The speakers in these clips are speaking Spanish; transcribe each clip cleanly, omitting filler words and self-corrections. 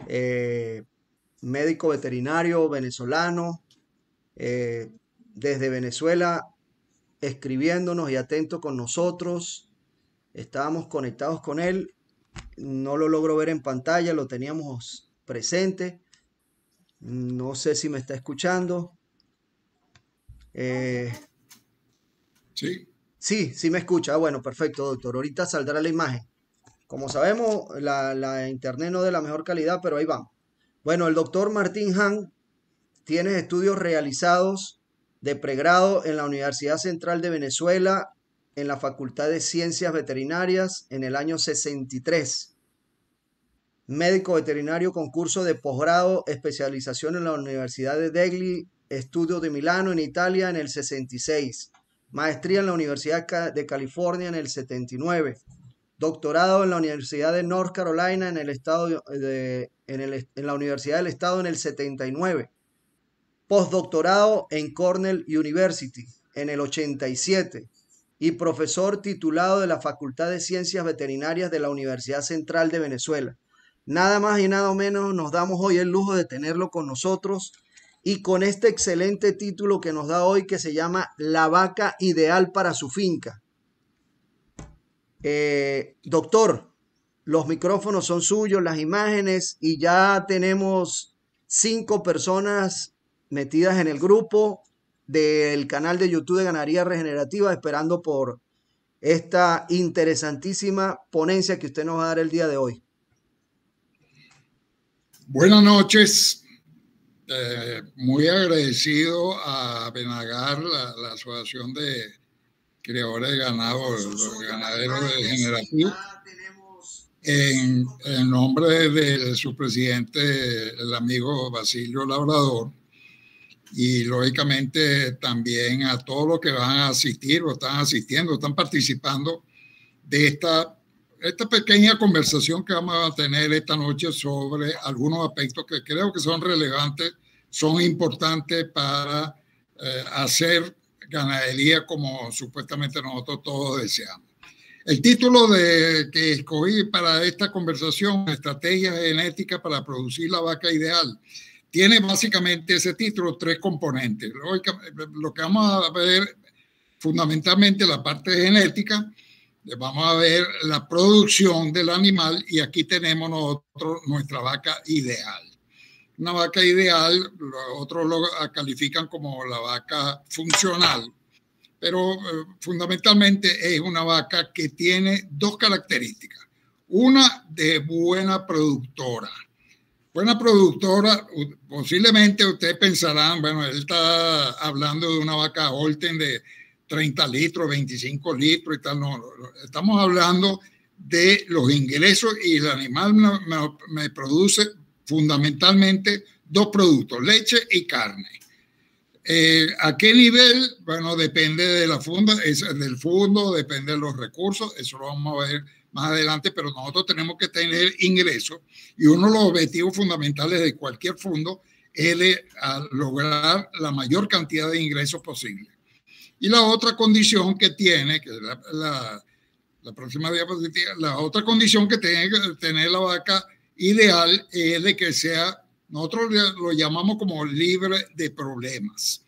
eh, médico veterinario venezolano, desde Venezuela, escribiéndonos y atento con nosotros. Estábamos conectados con él, no lo logro ver en pantalla, lo teníamos presente. No sé si me está escuchando. Eh, Sí, sí, sí me escucha. Ah, bueno, perfecto, doctor. Ahorita saldrá la imagen. Como sabemos, la internet no es de la mejor calidad, pero ahí vamos. Bueno, el doctor Martín Han tiene estudios realizados de pregrado en la Universidad Central de Venezuela, en la Facultad de Ciencias Veterinarias, en el año 63. Médico veterinario con curso de posgrado, especialización en la Universidad de Degli, estudio de Milano en Italia en el 66. Maestría en la Universidad de California en el 79. Doctorado en la Universidad de North Carolina en el estado en la Universidad del Estado en el 79. Postdoctorado en Cornell University en el 87 y profesor titulado de la Facultad de Ciencias Veterinarias de la Universidad Central de Venezuela. Nada más y nada menos nos damos hoy el lujo de tenerlo con nosotros y con este excelente título que nos da hoy, que se llama La vaca ideal para su finca. Doctor, los micrófonos son suyos, las imágenes, y ya tenemos 5 personas metidas en el grupo del canal de YouTube de Ganadería Regenerativa, esperando por esta interesantísima ponencia que usted nos va a dar el día de hoy. buenas noches. Muy agradecido a Benagar, la Asociación de Criadores de Ganado, los ganaderos regenerativos, en nombre de su presidente, el amigo Basilio Labrador, y lógicamente también a todos los que van a asistir o están asistiendo, están participando de esta pequeña conversación que vamos a tener esta noche sobre algunos aspectos que creo que son relevantes, son importantes para hacer ganadería como supuestamente nosotros todos deseamos. El título que escogí para esta conversación, Estrategia Genética para producir la vaca ideal, tiene básicamente ese título, 3 componentes. Lo que vamos a ver fundamentalmente la parte genética, vamos a ver la producción del animal y aquí tenemos nosotros nuestra vaca ideal. Una vaca ideal, otros lo califican como la vaca funcional, pero fundamentalmente es una vaca que tiene 2 características. Una, de buena productora. Buena productora, posiblemente ustedes pensarán, bueno, él está hablando de una vaca Holstein de 30 litros, 25 litros y tal. No, estamos hablando de los ingresos y el animal me produce fundamentalmente 2 productos, leche y carne. ¿A qué nivel? Bueno, depende de la funda, del fondo, depende de los recursos, eso lo vamos a ver más adelante, pero nosotros tenemos que tener ingresos y uno de los objetivos fundamentales de cualquier fondo es lograr la mayor cantidad de ingresos posible. Y la otra condición que tiene, que es la próxima diapositiva, la otra condición que tiene que tener la vaca ideal es de que sea, nosotros lo llamamos como libre de problemas.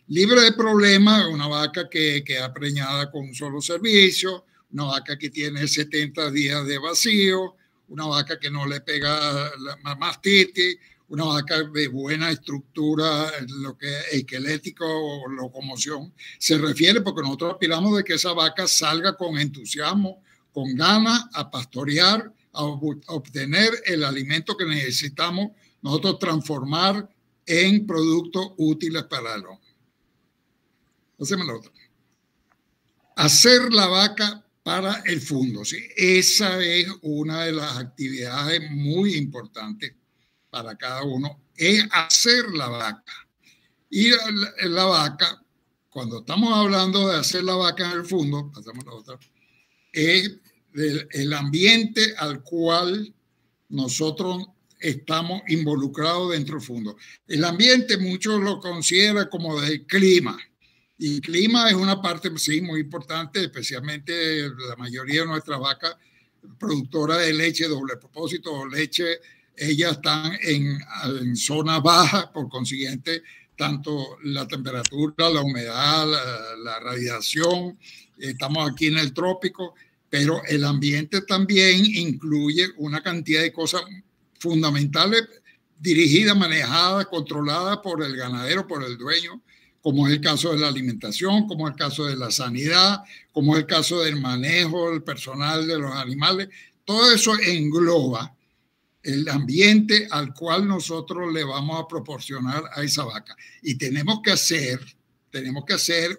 Libre de problemas, una vaca que queda preñada con un solo servicio, una vaca que tiene 70 días de vacío, una vaca que no le pega la mastitis, una vaca de buena estructura, lo que es esquelético o locomoción se refiere, porque nosotros aspiramos de que esa vaca salga con entusiasmo, con ganas a pastorear, a obtener el alimento que necesitamos nosotros transformar en productos útiles para el hombre. Hacemos la otra. Hacer la vaca para el fondo. ¿Sí? Esa es una de las actividades muy importantes para cada uno, es hacer la vaca. Y la vaca, cuando estamos hablando de hacer la vaca en el fondo, pasamos a la otra, es el ambiente al cual nosotros estamos involucrados dentro del fondo. El ambiente muchos lo consideran como del clima. Y el clima es una parte, sí, muy importante, especialmente la mayoría de nuestras vacas productoras de leche doble propósito o leche ellas están en zonas bajas, por consiguiente, tanto la temperatura, la humedad, la radiación, estamos aquí en el trópico, pero el ambiente también incluye una cantidad de cosas fundamentales dirigidas, manejadas, controladas por el ganadero, por el dueño, como es el caso de la alimentación, como es el caso de la sanidad, como es el caso del manejo del personal de los animales. Todo eso engloba el ambiente al cual nosotros le vamos a proporcionar a esa vaca. Y tenemos que hacer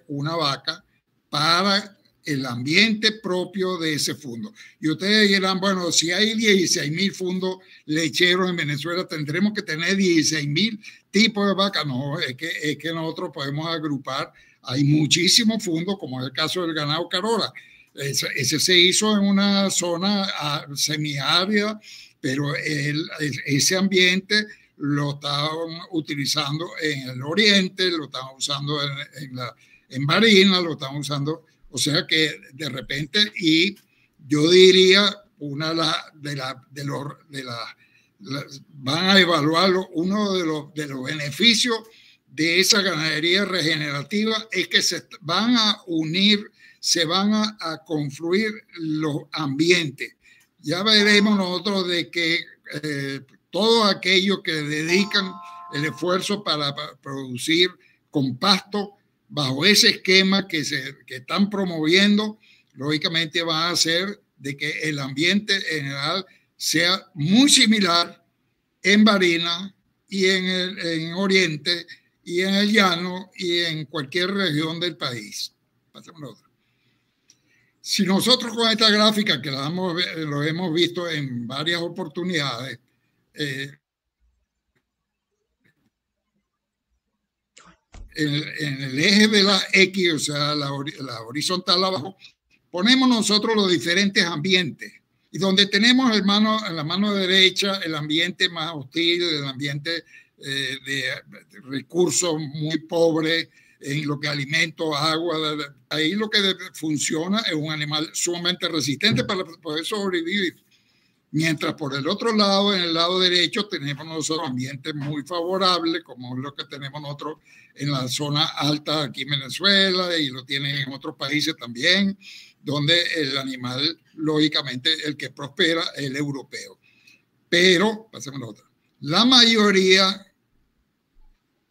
una vaca para el ambiente propio de ese fundo. Y ustedes dirán, bueno, si hay 16,000 fundos lecheros en Venezuela, tendremos que tener 16,000 tipos de vacas. No, es que nosotros podemos agrupar. Hay muchísimos fundos, como es el caso del ganado Carola. Ese se hizo en una zona semiárida, pero ese ambiente lo estaban utilizando en el oriente, lo estaban usando en Barinas, lo estaban usando. O sea que de repente, y yo diría, van a evaluarlo, uno de los beneficios de esa ganadería regenerativa es que se van a unir, se van a confluir los ambientes. Ya veremos nosotros de que todos aquellos que dedican el esfuerzo para producir con pasto bajo ese esquema que están promoviendo, lógicamente va a hacer de que el ambiente en general sea muy similar en Barinas y en Oriente y en el Llano y en cualquier región del país. Pasemos a otra. Si nosotros con esta gráfica, que lo hemos visto en varias oportunidades, en el eje de la X, o sea, la horizontal abajo, ponemos nosotros los diferentes ambientes. Y donde tenemos en la mano derecha el ambiente más hostil, el ambiente de recursos muy pobres, en lo que alimentos, agua, ahí lo que funciona es un animal sumamente resistente para poder sobrevivir. Mientras por el otro lado, en el lado derecho, tenemos nosotros ambientes muy favorables, como es lo que tenemos nosotros en la zona alta aquí en Venezuela y lo tienen en otros países también, donde el animal, lógicamente, el que prospera es el europeo. Pero, pasemos a la otra,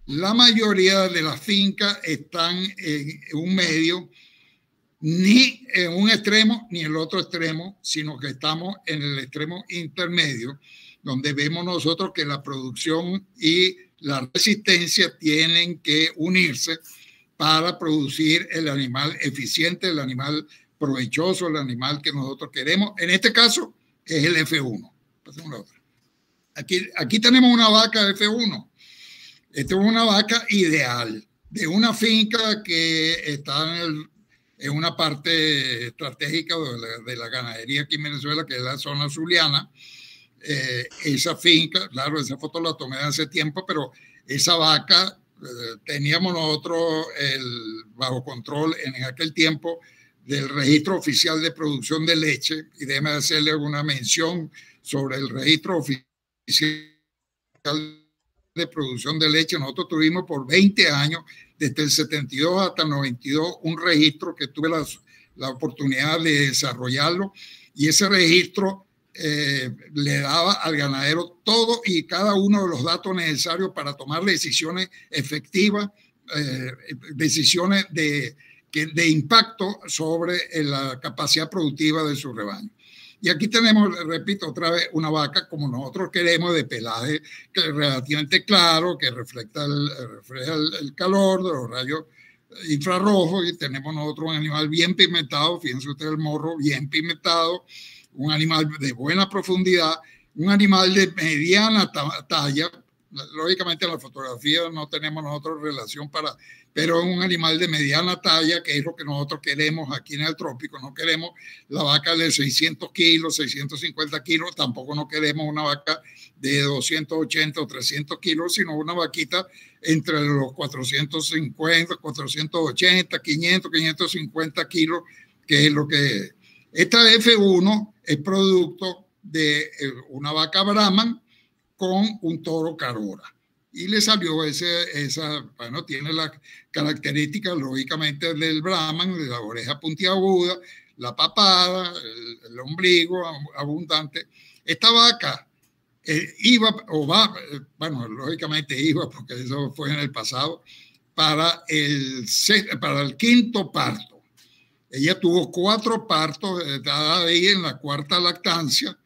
la mayoría de las fincas están en un medio, ni en un extremo ni en el otro extremo, sino que estamos en el extremo intermedio, donde vemos nosotros que la producción y la resistencia tienen que unirse para producir el animal eficiente, el animal provechoso, el animal que nosotros queremos. En este caso es el F1. Pasemos a la otra. Aquí tenemos una vaca F1. Esta es una vaca ideal de una finca que está en una parte estratégica de la ganadería aquí en Venezuela, que es la zona zuliana. Esa finca, claro, esa foto la tomé hace tiempo, pero esa vaca teníamos nosotros bajo control en aquel tiempo del registro oficial de producción de leche, y déjeme hacerle alguna mención sobre el registro oficial de producción de leche. Nosotros tuvimos por 20 años, desde el 72 hasta el 92, un registro que tuve la oportunidad de desarrollarlo, y ese registro le daba al ganadero todo y cada uno de los datos necesarios para tomar decisiones efectivas, decisiones de impacto sobre la capacidad productiva de su rebaño. Y aquí tenemos, repito otra vez, una vaca como nosotros queremos, de pelaje que es relativamente claro, que refleja el calor de los rayos infrarrojos, y tenemos nosotros un animal bien pimentado, fíjense ustedes el morro bien pimentado, un animal de buena profundidad, un animal de mediana talla. Lógicamente en la fotografía no tenemos nosotros relación pero es un animal de mediana talla, que es lo que nosotros queremos aquí en el trópico. No queremos la vaca de 600 kilos, 650 kilos, tampoco no queremos una vaca de 280 o 300 kilos, sino una vaquita entre los 450, 480, 500, 550 kilos, que es lo que es. Esta F1 es producto de una vaca Brahman con un toro Carora. Y le salió bueno, tiene las características lógicamente del Brahman, de la oreja puntiaguda, la papada, el ombligo abundante. Esta vaca iba o va, bueno, lógicamente iba porque eso fue en el pasado, para el quinto parto. Ella tuvo 4 partos, estaba ahí en la 4ª lactancia.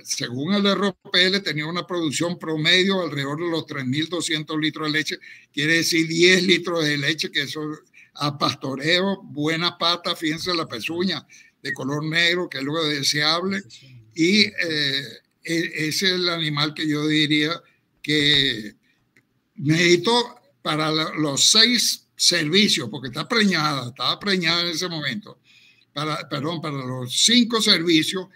Según el RPL, tenía una producción promedio alrededor de los 3.200 litros de leche, quiere decir 10 litros de leche, que eso a pastoreo, buena pata, fíjense la pezuña de color negro, que es lo deseable, y ese es el animal que yo diría que necesito para los 6 servicios, porque estaba preñada en ese momento, para los 5 servicios,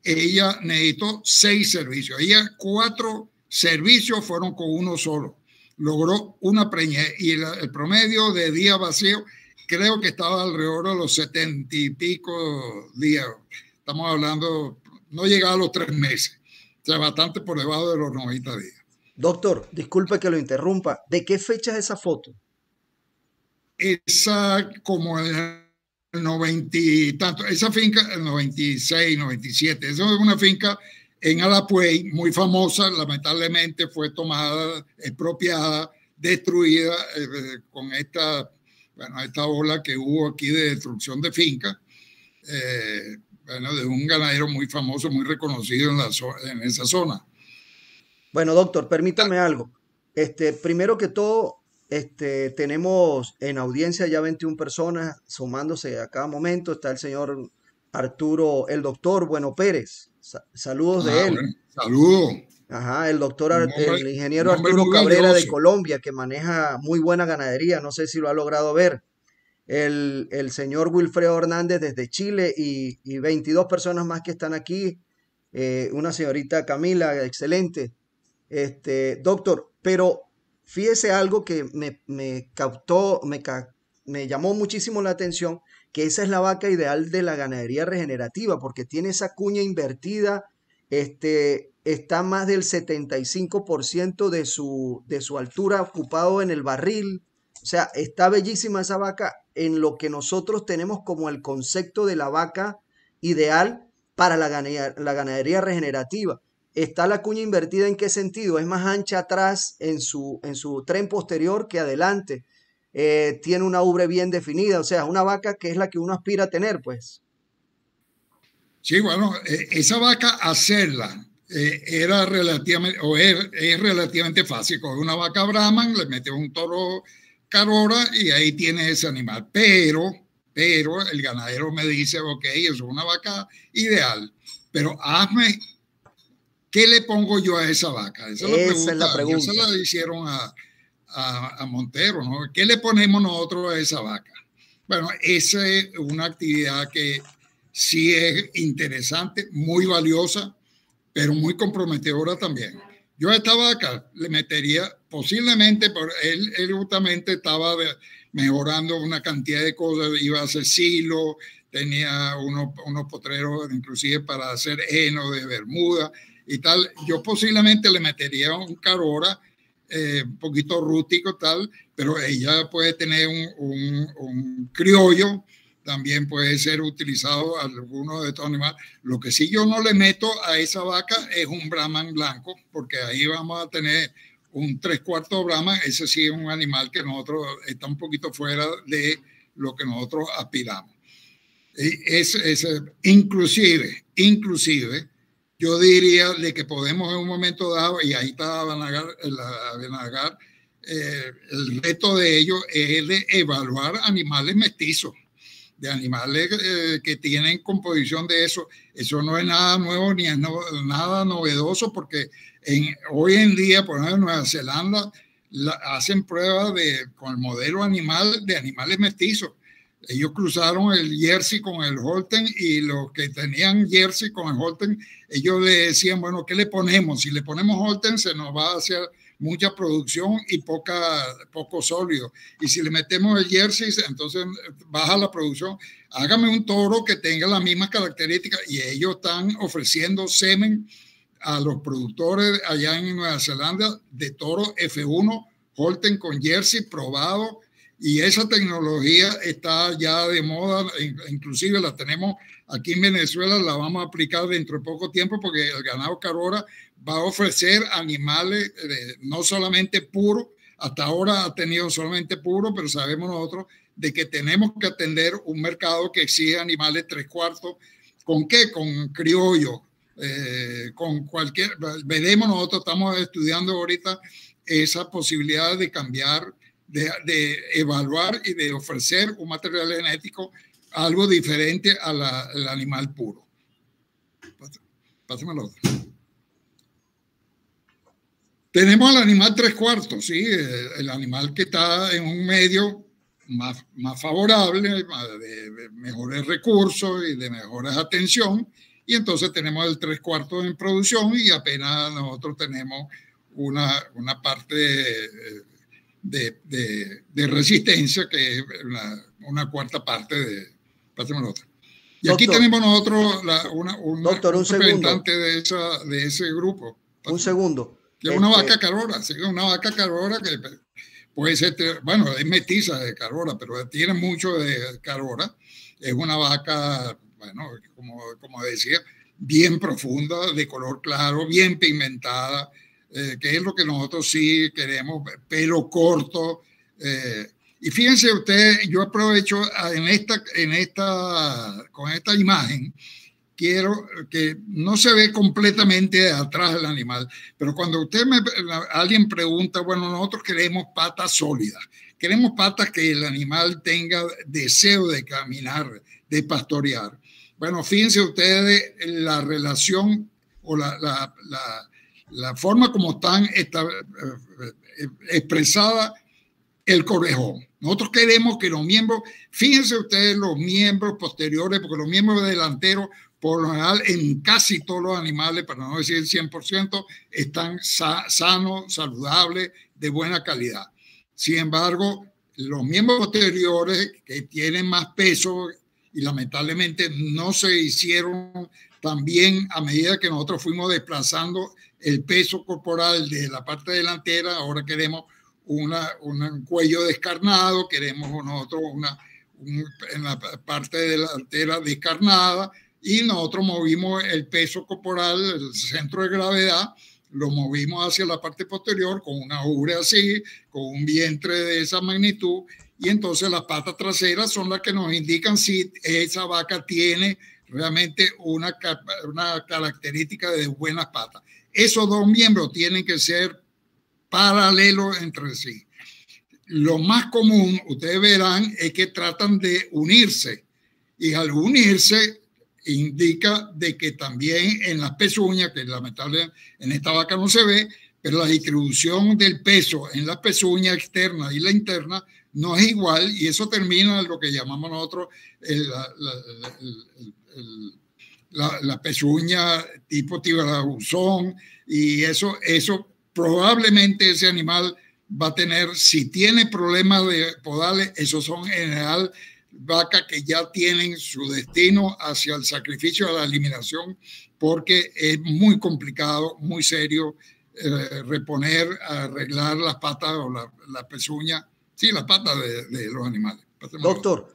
ella necesitó 6 servicios. Ella 4 servicios fueron con uno solo. Logró una preñez y el promedio de días vacíos creo que estaba alrededor de los 70 y pico días. Estamos hablando, no llegaba a los 3 meses. O sea, bastante por debajo de los 90 días. Doctor, disculpe que lo interrumpa. ¿De qué fecha es esa foto? Esa como el 90 y tanto, esa finca el 96, 97, esa es una finca en Alapuey muy famosa, lamentablemente fue tomada, expropiada, destruida con esta ola que hubo aquí de destrucción de fincas, de un ganadero muy famoso, muy reconocido en esa zona. Bueno, doctor, permítame algo. Primero que todo, tenemos en audiencia ya 21 personas sumándose a cada momento. Está el señor Arturo, el doctor Bueno Pérez. Saludos de él. Bueno, saludos. Ajá, el doctor, el ingeniero Arturo Cabrera de Colombia, que maneja muy buena ganadería. No sé si lo ha logrado ver. El señor Wilfredo Hernández desde Chile y 22 personas más que están aquí. Una señorita Camila, excelente. Doctor, pero fíjese algo que me captó, me llamó muchísimo la atención, que esa es la vaca ideal de la ganadería regenerativa, porque tiene esa cuña invertida, está más del 75% de su altura ocupado en el barril. O sea, está bellísima esa vaca en lo que nosotros tenemos como el concepto de la vaca ideal para la ganadería regenerativa. ¿Está la cuña invertida en qué sentido? Es más ancha atrás en su tren posterior que adelante. Tiene una ubre bien definida, o sea, una vaca que es la que uno aspira a tener, pues. Sí, bueno, esa vaca hacerla era relativamente, es relativamente fácil. Con una vaca Brahman le metes un toro Carora y ahí tiene ese animal. Pero el ganadero me dice, ok, eso es una vaca ideal, pero hazme... ¿Qué le pongo yo a esa vaca? Esa es la pregunta. Se la hicieron a Montero, ¿no? ¿Qué le ponemos nosotros a esa vaca? Bueno, esa es una actividad que sí es interesante, muy valiosa, pero muy comprometedora también. Yo a esta vaca le metería, posiblemente, él justamente estaba mejorando una cantidad de cosas, iba a hacer silo, tenía unos potreros inclusive para hacer heno de Bermuda, y tal. Yo posiblemente le metería un Carora un poquito rústico tal, pero ella puede tener un criollo, también puede ser utilizado alguno de estos animales. Lo que sí yo no le meto a esa vaca es un Brahman blanco, porque ahí vamos a tener un 3/4 Brahman. Ese sí es un animal que nosotros está un poquito fuera de lo que nosotros aspiramos. Inclusive yo diría de que podemos en un momento dado, y ahí está Benagar, el reto de ellos es de evaluar animales mestizos, de animales que tienen composición de eso. Eso no es nada nuevo ni es nada novedoso, porque hoy en día, por ejemplo, en Nueva Zelanda hacen pruebas con el modelo animal de animales mestizos. Ellos cruzaron el Jersey con el Holstein y los que tenían Jersey con el Holstein, ellos le decían, bueno, ¿qué le ponemos? Si le ponemos Holstein se nos va a hacer mucha producción y poco sólido. Y si le metemos el Jersey, entonces baja la producción. Hágame un toro que tenga las mismas características, y ellos están ofreciendo semen a los productores allá en Nueva Zelanda de toro F1 Holten con Jersey probado, y esa tecnología está ya de moda, inclusive la tenemos aquí en Venezuela, la vamos a aplicar dentro de poco tiempo porque el ganado Carora va a ofrecer animales no solamente puros, hasta ahora ha tenido solamente puro, pero sabemos nosotros de que tenemos que atender un mercado que exige animales 3/4. ¿Con qué? Con criollo, con cualquier, veremos, nosotros estamos estudiando ahorita esa posibilidad de cambiar, de evaluar y de ofrecer un material genético algo diferente al animal puro. Pásame la otra. Tenemos al animal 3/4, ¿sí? El animal que está en un medio más favorable, de mejores recursos y de mejores atención, y entonces tenemos el 3/4 en producción y apenas nosotros tenemos una parte de resistencia que es una cuarta parte de... Pásame la otra. Y doctor, aquí tenemos nosotros un representante de ese grupo. Pásame. Un segundo. Que es una vaca Carora, ¿sí? Una vaca Carora que puede ser, bueno, es mestiza de Carora, pero tiene mucho de Carora. Es una vaca, bueno, como decía, bien profunda, de color claro, bien pigmentada, que es lo que nosotros sí queremos, pelo corto. Y fíjense ustedes, yo aprovecho con esta imagen, quiero que no se ve completamente de atrás del animal, pero cuando alguien pregunta, bueno, nosotros queremos patas sólidas, queremos patas que el animal tenga deseo de caminar, de pastorear. Bueno, fíjense ustedes la relación o la forma como están expresada el corvejón. Nosotros queremos que los miembros, fíjense ustedes los miembros posteriores, porque los miembros delanteros, por lo general, en casi todos los animales, para no decir el 100%, están sanos, saludables, de buena calidad. Sin embargo, los miembros posteriores que tienen más peso y lamentablemente no se hicieron tan bien a medida que nosotros fuimos desplazando el peso corporal de la parte delantera, ahora queremos un cuello descarnado, queremos nosotros en la parte delantera descarnada, y nosotros movimos el peso corporal, el centro de gravedad, lo movimos hacia la parte posterior con una ubre así, con un vientre de esa magnitud, y entonces las patas traseras son las que nos indican si esa vaca tiene realmente una característica de buenas patas. Esos dos miembros tienen que ser paralelos entre sí. Lo más común, ustedes verán, es que tratan de unirse, y al unirse indica de que también en las pezuñas, que lamentablemente en esta vaca no se ve, pero la distribución del peso en la pezuña externa y la interna no es igual, y eso termina en lo que llamamos nosotros la pezuña tipo tiburabuzón, y eso probablemente ese animal va a tener, si tiene problemas de podales, esos son en general vacas que ya tienen su destino hacia el sacrificio de la eliminación, porque es muy complicado, muy serio reponer, arreglar las patas o la pezuña, sí, las patas de los animales. Doctor,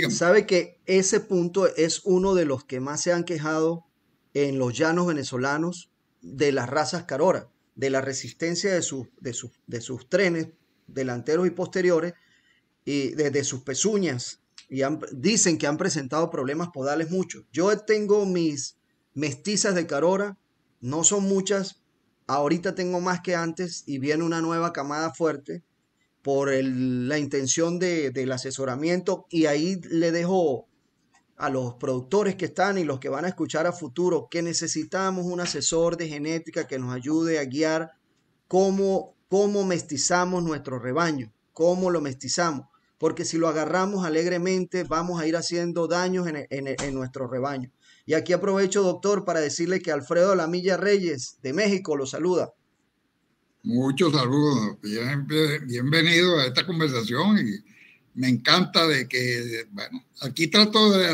sabe que ese punto es uno de los que más se han quejado en los llanos venezolanos de las razas Carora, de la resistencia de sus trenes delanteros y posteriores, y de sus pezuñas, y dicen que han presentado problemas podales muchos. Yo tengo mis mestizas de Carora, no son muchas, ahorita tengo más que antes, y viene una nueva camada fuerte por la intención del asesoramiento, y ahí le dejo a los productores que están y los que van a escuchar a futuro que necesitamos un asesor de genética que nos ayude a guiar cómo mestizamos nuestro rebaño, cómo lo mestizamos, porque si lo agarramos alegremente vamos a ir haciendo daños en nuestro rebaño. Y aquí aprovecho, doctor, para decirle que Alfredo Lamilla Reyes de México lo saluda. Muchos saludos, bienvenido a esta conversación, y me encanta de que, bueno, aquí trato de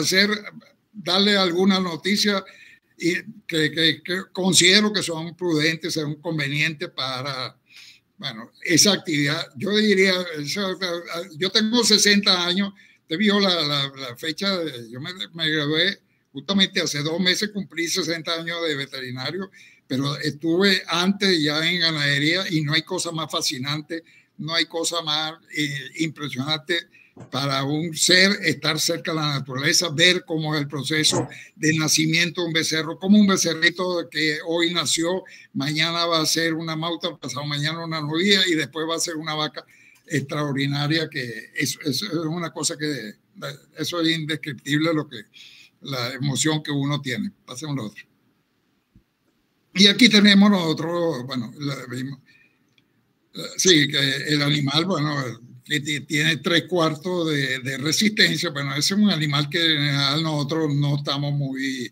darle alguna noticia y que considero que son prudentes, son convenientes para, bueno, esa actividad. Yo diría, yo tengo 60 años, te vio la fecha, yo me gradué justamente hace 2 meses, cumplí 60 años de veterinario, pero estuve antes ya en ganadería y no hay cosa más fascinante, no hay cosa más impresionante para un ser estar cerca de la naturaleza, ver cómo es el proceso de nacimiento de un becerro, como un becerrito que hoy nació, mañana va a ser una mauta, pasado mañana una novilla y después va a ser una vaca extraordinaria, que es una cosa que eso es indescriptible, la emoción que uno tiene. Pasemos a lo otro. Y aquí tenemos nosotros, bueno, sí, que el animal, bueno, que tiene 3/4 de resistencia. Bueno, ese es un animal que en general nosotros no estamos muy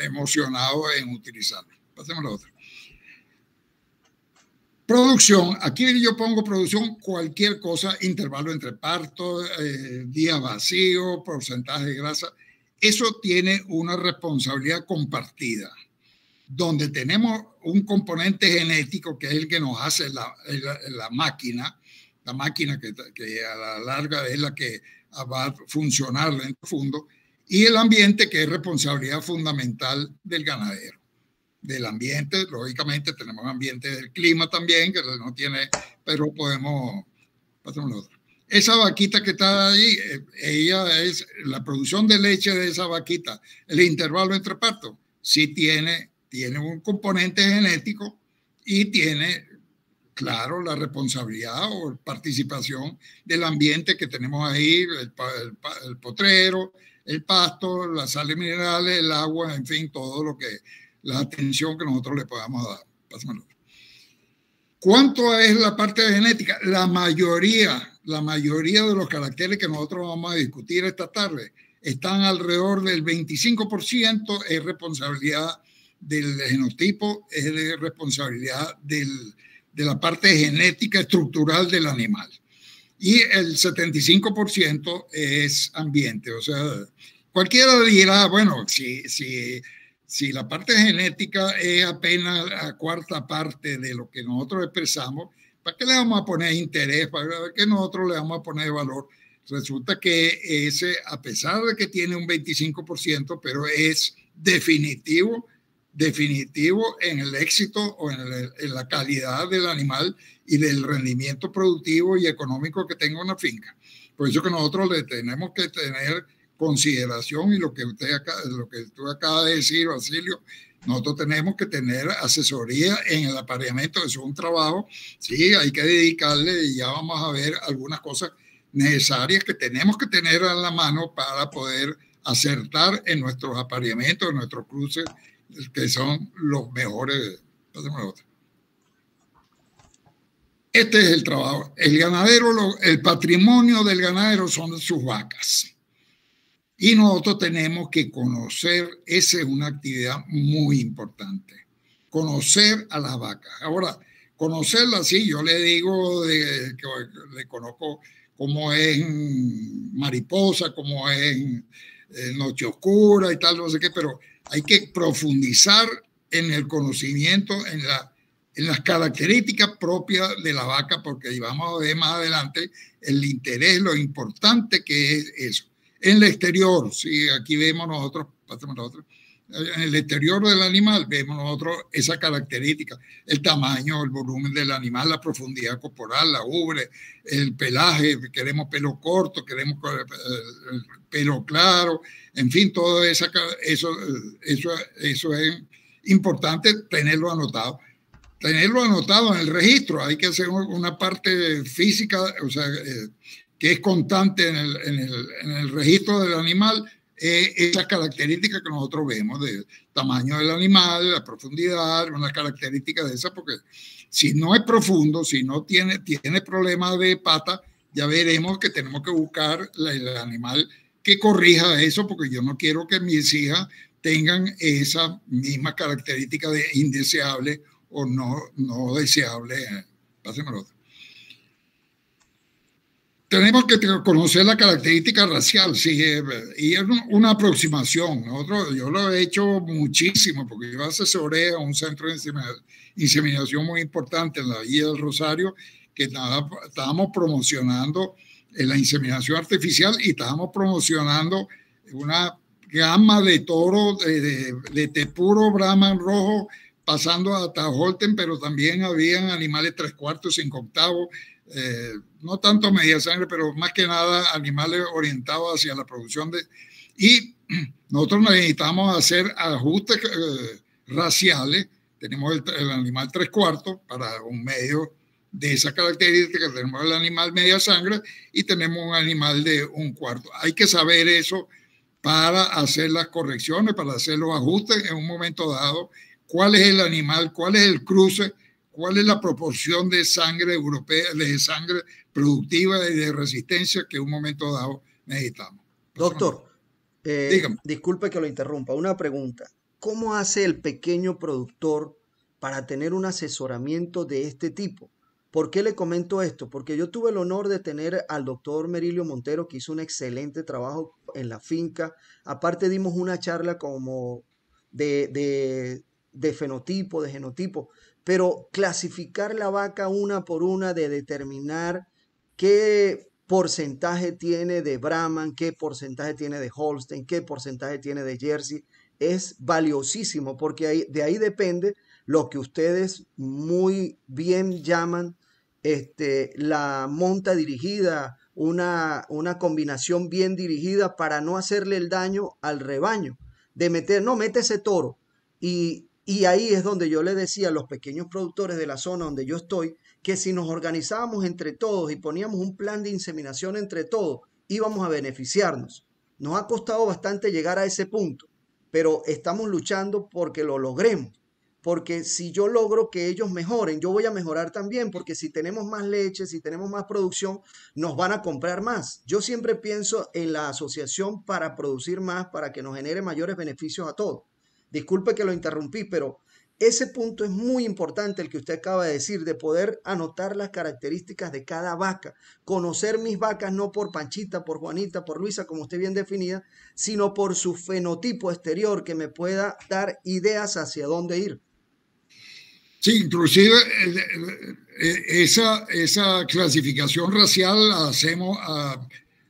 emocionados en utilizarlo. Pasemos a lo otro. Producción, aquí yo pongo producción, cualquier cosa, intervalo entre partos, día vacío, porcentaje de grasa. Eso tiene una responsabilidad compartida, donde tenemos un componente genético que es el que nos hace la máquina que a la larga es la que va a funcionar en profundo, y el ambiente, que es responsabilidad fundamental del ganadero. Del ambiente, lógicamente tenemos ambiente del clima también, que no tiene, pero podemos, pasemos a lo otro. Esa vaquita que está ahí, ella es la producción de leche de esa vaquita, el intervalo entre partos, sí tiene un componente genético y tiene, claro, la responsabilidad o participación del ambiente que tenemos ahí, el potrero, el pasto, las sales minerales, el agua, en fin, todo lo que, la atención que nosotros le podamos dar. Pásamelo. ¿Cuánto es la parte de genética? La mayoría de los caracteres que nosotros vamos a discutir esta tarde están alrededor del 25%, es responsabilidad del genotipo, es de responsabilidad de la parte genética estructural del animal. Y el 75% es ambiente. O sea, cualquiera dirá, bueno, si la parte genética es apenas la 1/4 parte de lo que nosotros expresamos, ¿para qué le vamos a poner interés? ¿Para qué nosotros le vamos a poner valor? Resulta que ese, a pesar de que tiene un 25%, pero es definitivo en el éxito o en la calidad del animal y del rendimiento productivo y económico que tenga una finca. Por eso que nosotros le tenemos que tener consideración, y lo que tú acabas de decir, Basilio, nosotros tenemos que tener asesoría en el apareamiento. Eso es un trabajo, sí, hay que dedicarle, y ya vamos a ver algunas cosas necesarias que tenemos que tener a la mano para poder acertar en nuestros apareamientos, en nuestros cruces, que son los mejores. Este es el trabajo. El ganadero, el patrimonio del ganadero son sus vacas. Y nosotros tenemos que conocer, esa es una actividad muy importante, conocer a las vacas. Ahora, conocerlas, sí, yo le digo, le conozco cómo es mariposa, cómo es noche oscura y tal, no sé qué, pero hay que profundizar en el conocimiento, en las características propias de la vaca, porque vamos a ver más adelante el interés, lo importante que es eso. En el exterior, sí, aquí vemos nosotros, en el exterior del animal vemos nosotros esa característica, el tamaño, el volumen del animal, la profundidad corporal, la ubre, el pelaje, queremos pelo corto, queremos pelo claro, en fin, todo eso es importante tenerlo anotado. Tenerlo anotado en el registro, hay que hacer una parte física, o sea, que es constante en el registro del animal, esas características que nosotros vemos, del tamaño del animal, la profundidad, unas características de esas, porque si no es profundo, si no tiene problemas de pata, ya veremos que tenemos que buscar el animal que corrija eso, porque yo no quiero que mis hijas tengan esa misma característica de indeseable o no deseable. Pásenme el otro. Tenemos que conocer la característica racial, sí, y es una aproximación. Yo lo he hecho muchísimo, porque yo asesoré a un centro de inseminación muy importante en la Villa del Rosario, que estábamos promocionando la inseminación artificial y estábamos promocionando una gama de toros de puro Brahman rojo, pasando hasta Holten, pero también habían animales 3/4, 5/8, no tanto media sangre, pero más que nada animales orientados hacia la producción de... Y nosotros necesitamos hacer ajustes raciales. Tenemos el animal 3/4 para un medio de esa característica, tenemos el animal media sangre y tenemos un animal de 1/4. Hay que saber eso para hacer las correcciones, para hacer los ajustes en un momento dado. ¿Cuál es el animal? ¿Cuál es el cruce? ¿Cuál es la proporción de sangre europea, de sangre productiva y de resistencia que en un momento dado necesitamos? Doctor, disculpe que lo interrumpa. Una pregunta. ¿Cómo hace el pequeño productor para tener un asesoramiento de este tipo? ¿Por qué le comento esto? Porque yo tuve el honor de tener al doctor Merilio Montero, que hizo un excelente trabajo en la finca. Aparte dimos una charla como de fenotipo, de genotipo, pero clasificar la vaca una por una, de determinar qué porcentaje tiene de Brahman, qué porcentaje tiene de Holstein, qué porcentaje tiene de Jersey, es valiosísimo, porque de ahí depende lo que ustedes muy bien llaman la monta dirigida, una combinación bien dirigida para no hacerle el daño al rebaño, de meter, no, mete ese toro. Y ahí es donde yo le decía a los pequeños productores de la zona donde yo estoy, que si nos organizábamos entre todos y poníamos un plan de inseminación entre todos, íbamos a beneficiarnos. Nos ha costado bastante llegar a ese punto, pero estamos luchando porque lo logremos. Porque si yo logro que ellos mejoren, yo voy a mejorar también, porque si tenemos más leche, si tenemos más producción, nos van a comprar más. Yo siempre pienso en la asociación para producir más, para que nos genere mayores beneficios a todos. Disculpe que lo interrumpí, pero ese punto es muy importante, el que usted acaba de decir, de poder anotar las características de cada vaca, conocer mis vacas no por Panchita, por Juanita, por Luisa, como usted bien definida, sino por su fenotipo exterior, que me pueda dar ideas hacia dónde ir. Sí, inclusive esa clasificación racial la hacemos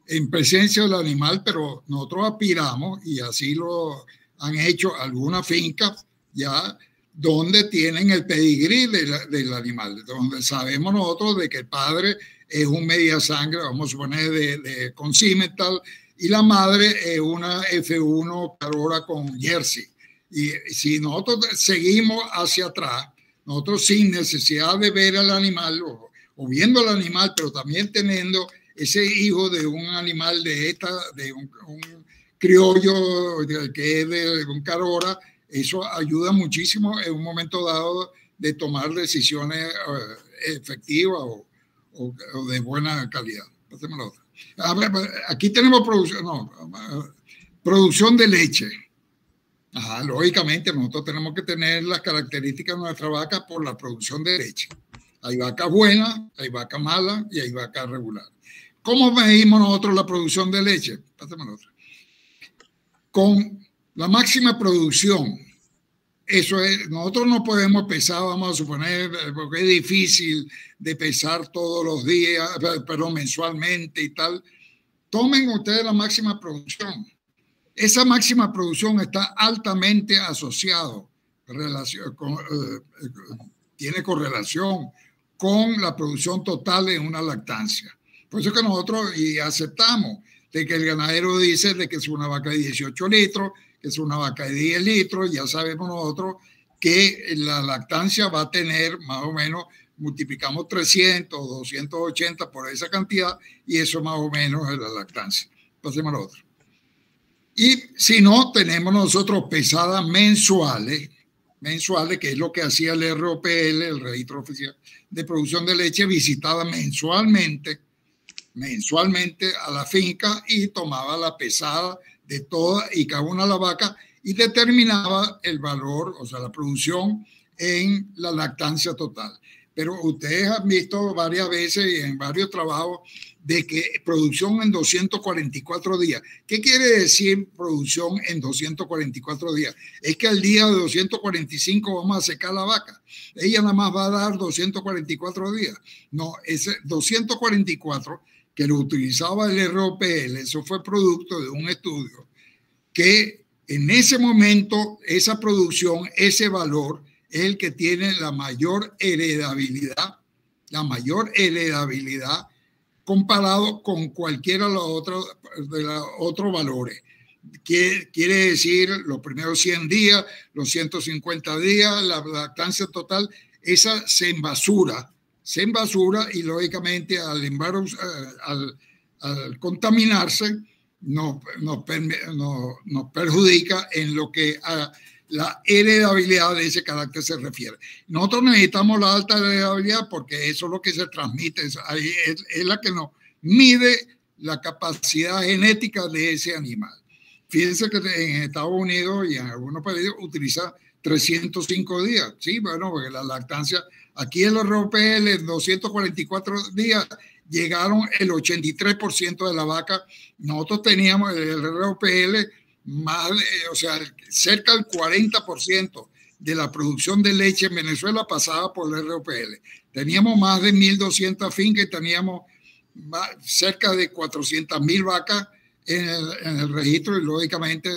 en presencia del animal, pero nosotros aspiramos, y así lo han hecho algunas fincas ya, donde tienen el pedigrí del animal, donde sabemos nosotros de que el padre es un media sangre, vamos a suponer, con Simmental, y la madre es una F1 Carora con Jersey. Y si nosotros seguimos hacia atrás, nosotros sin necesidad de ver al animal o viendo al animal, pero también teniendo ese hijo de un animal de un criollo que es de un Carora, eso ayuda muchísimo en un momento dado de tomar decisiones efectivas o de buena calidad. Pásame la otra. Aquí tenemos producción de leche. Ajá, lógicamente nosotros tenemos que tener las características de nuestra vaca por la producción de leche. Hay vacas buenas, hay vacas malas y hay vacas regulares. ¿Cómo medimos nosotros la producción de leche? Pásame la otra. Con la máxima producción. Eso es, nosotros no podemos pesar, vamos a suponer, porque es difícil de pesar todos los días, pero mensualmente y tal. Tomen ustedes la máxima producción. Esa máxima producción está altamente asociado, tiene correlación con la producción total en una lactancia. Por eso que nosotros aceptamos de que el ganadero dice de que es una vaca de 18 litros, que es una vaca de 10 litros, ya sabemos nosotros que la lactancia va a tener más o menos, multiplicamos 300 o 280 por esa cantidad y eso más o menos es la lactancia. Pasemos a la otra. Y si no, tenemos nosotros pesadas mensuales, que es lo que hacía el ROPL, el Registro Oficial de Producción de Leche, visitaba mensualmente a la finca y tomaba la pesada de toda y cada una de las vacas y determinaba el valor, o sea, la producción en la lactancia total. pero ustedes han visto varias veces y en varios trabajos de que producción en 244 días. ¿Qué quiere decir producción en 244 días? Es que al día de 245 vamos a secar la vaca. Ella nada más va a dar 244 días. No, ese 244 que lo utilizaba el ROPL, eso fue producto de un estudio que en ese momento, esa producción, ese valor es el que tiene la mayor heredabilidad comparado con cualquiera de los otros valores. Quiere decir los primeros 100 días, los 150 días, la lactancia total, esa se envasura y lógicamente al contaminarse nos perjudica en lo que a la heredabilidad de ese carácter se refiere. Nosotros necesitamos la alta heredabilidad porque eso es lo que se transmite, es la que nos mide la capacidad genética de ese animal. Fíjense que en Estados Unidos y en algunos países utiliza 305 días. Sí, bueno, porque la lactancia, aquí en los ROPL en 244 días llegaron el 83% de la vaca. Nosotros teníamos el ROPL más, o sea, cerca del 40% de la producción de leche en Venezuela pasaba por el ROPL. Teníamos más de 1.200 fincas y teníamos cerca de 400.000 vacas en el registro y lógicamente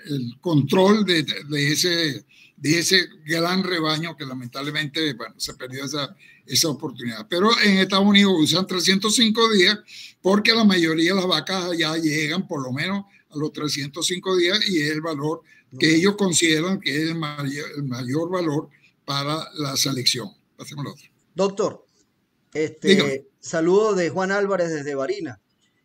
el control de ese gran rebaño que lamentablemente, bueno, se perdió esa oportunidad. Pero en Estados Unidos usan 305 días porque la mayoría de las vacas ya llegan por lo menos a los 305 días y es el valor que ellos consideran que es el mayor valor para la selección. Pasemos al otro. Doctor, saludo de Juan Álvarez desde Barinas.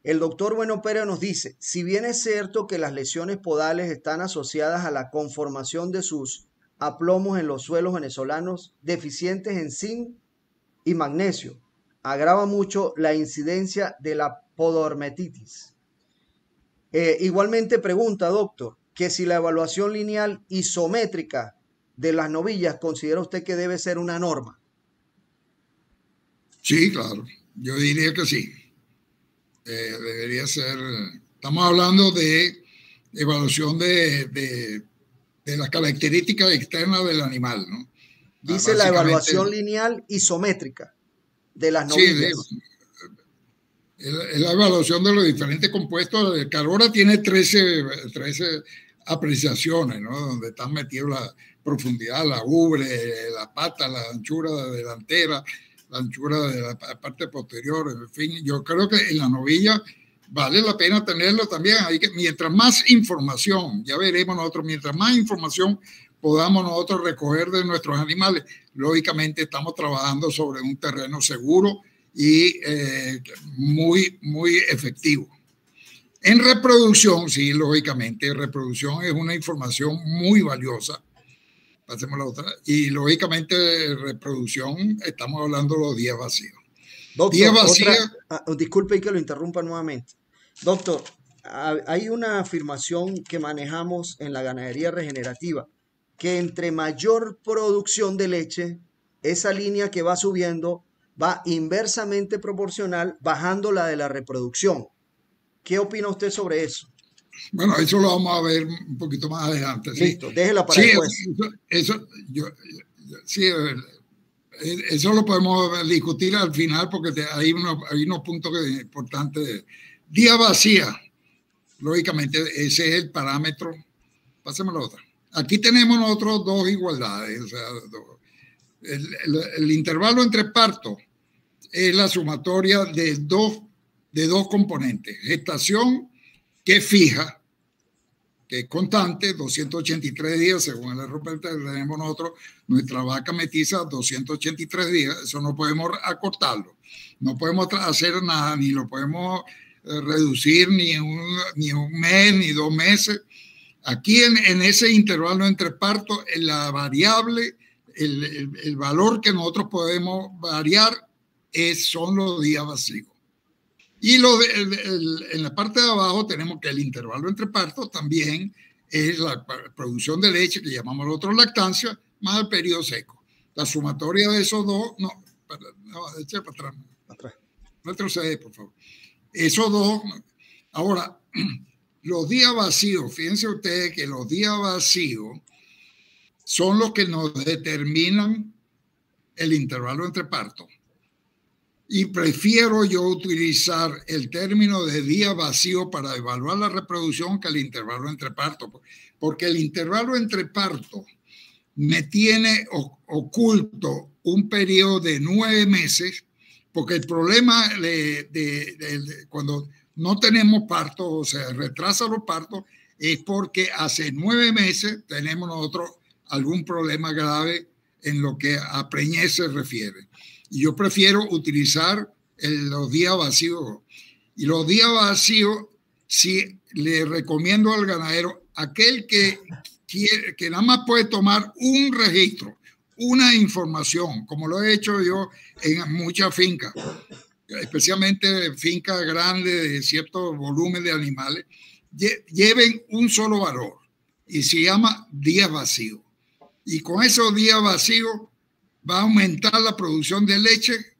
El doctor Bueno Pérez nos dice, si bien es cierto que las lesiones podales están asociadas a la conformación de sus aplomos en los suelos venezolanos deficientes en zinc y magnesio, agrava mucho la incidencia de la pododermatitis. Igualmente pregunta, doctor, que si la evaluación lineal isométrica de las novillas considera usted que debe ser una norma. Sí, claro, yo diría que sí. Debería ser, estamos hablando de evaluación de las características externas del animal, ¿no? Dice la evaluación lineal isométrica de las novillas. Sí, es la evaluación de los diferentes compuestos. El Carora tiene 13 apreciaciones, ¿no? Donde están metidos la profundidad, la ubre, la pata, la anchura delantera, la anchura de la parte posterior, en fin, yo creo que en la novilla vale la pena tenerlo también. Hay que, mientras más información, ya veremos nosotros, mientras más información podamos nosotros recoger de nuestros animales, lógicamente estamos trabajando sobre un terreno seguro y muy, muy efectivo. En reproducción, sí, lógicamente, reproducción es una información muy valiosa. Pasemos a la otra. Y lógicamente, reproducción, estamos hablando de los días vacíos. Doctor, días vacíos. Disculpe que lo interrumpa nuevamente. Doctor, hay una afirmación que manejamos en la ganadería regenerativa, que entre mayor producción de leche, esa línea que va subiendo va inversamente proporcional bajando la de la reproducción. ¿Qué opina usted sobre eso? Bueno, eso lo vamos a ver un poquito más adelante. Listo, ¿sí? Déjela para después. Eso lo podemos discutir al final porque hay unos puntos importantes. Día vacía, lógicamente, ese es el parámetro. Pasemos a la otra. Aquí tenemos nosotros dos igualdades. O sea, el intervalo entre partos es la sumatoria de dos componentes. Gestación, que es fija, que es constante, 283 días, según el ROPL tenemos nosotros, nuestra vaca metiza, 283 días, eso no podemos acortarlo, no podemos hacer nada, ni lo podemos reducir ni un mes, ni 2 meses. Aquí en ese intervalo entre partos, la variable, el valor que nosotros podemos variar son los días vacíos. Y en la parte de abajo tenemos que el intervalo entre partos también es la producción de leche, que llamamos nosotros lactancia, más el periodo seco. La sumatoria de esos dos, eche para atrás. Atrás. Retrocede, por favor. Esos dos, ahora, los días vacíos, fíjense ustedes que los días vacíos son los que nos determinan el intervalo entre partos. Y prefiero yo utilizar el término de día vacío para evaluar la reproducción que el intervalo entre partos, porque el intervalo entre partos me tiene oculto un periodo de 9 meses, porque el problema de cuando no tenemos partos, o sea, retrasa los partos, es porque hace 9 meses tenemos nosotros algún problema grave en lo que a preñez se refiere. Y yo prefiero utilizar los días vacíos. Y los días vacíos, sí, le recomiendo al ganadero, aquel que nada más puede tomar un registro, una información, como lo he hecho yo en muchas fincas, especialmente fincas grandes de cierto volumen de animales, lleven un solo valor y se llama días vacíos. Y con esos días vacíos va a aumentar la producción de leche,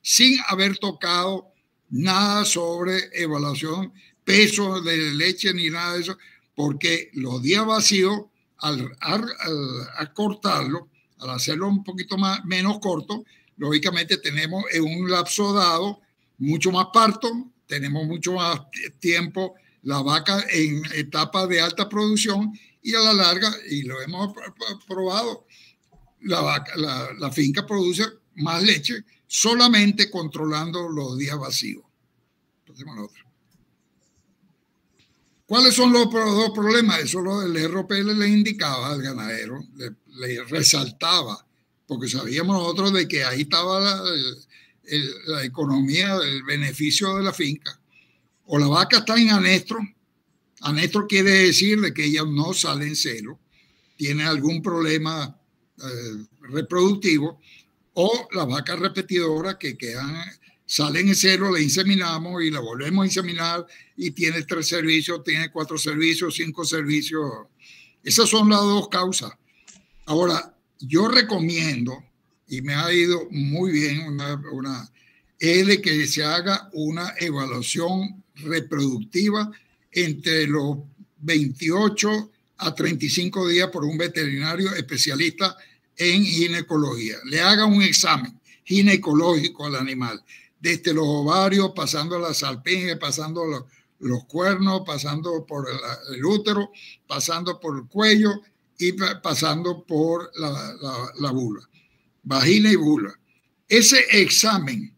sin haber tocado nada sobre evaluación, peso de leche ni nada de eso, porque los días vacíos, al acortarlo, al hacerlo un poquito menos corto, lógicamente tenemos en un lapso dado mucho más parto, tenemos mucho más tiempo la vaca en etapa de alta producción y a la larga, y lo hemos probado, la finca produce más leche solamente controlando los días vacíos. ¿Cuáles son los dos problemas? Eso el RPL le indicaba al ganadero, le resaltaba, porque sabíamos nosotros de que ahí estaba la economía, el beneficio de la finca. O la vaca está en anestro. Anestro quiere decir de que ella no sale en celo, tiene algún problema reproductivo, o la vaca repetidora que salen en celo, la inseminamos y la volvemos a inseminar y tiene 3 servicios, tiene 4 servicios, 5 servicios. Esas son las dos causas. Ahora, yo recomiendo, y me ha ido muy bien, es de que se haga una evaluación reproductiva entre los 28 a 35 días por un veterinario especialista en ginecología. Le haga un examen ginecológico al animal, desde los ovarios, pasando a la salpinge, pasando los cuernos, pasando por el útero, pasando por el cuello y pasando por la vulva, vagina y vulva. Ese examen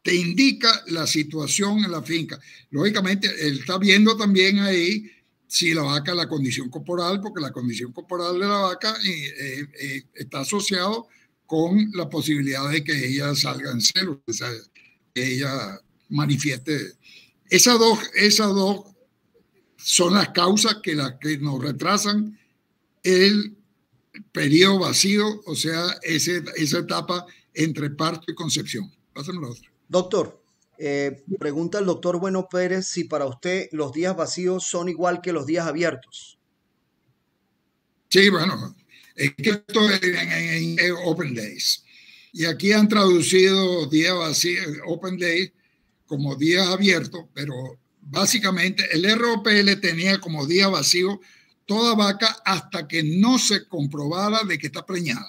te indica la situación en la finca. Lógicamente, él está viendo también ahí si la vaca, la condición corporal, porque la condición corporal de la vaca está asociado con la posibilidad de que ella salga en celo, o sea, que ella manifieste. Esas dos son las causas que nos retrasan el periodo vacío, o sea, esa etapa entre parto y concepción. Pásame la otra. Doctor, pregunta el doctor Bueno Pérez si para usted los días vacíos son igual que los días abiertos. Sí, bueno, es que esto es en Open Days. Y aquí han traducido días vacíos, Open Days, como días abiertos, pero básicamente el ROPL tenía como día vacío toda vaca hasta que no se comprobara de que está preñada.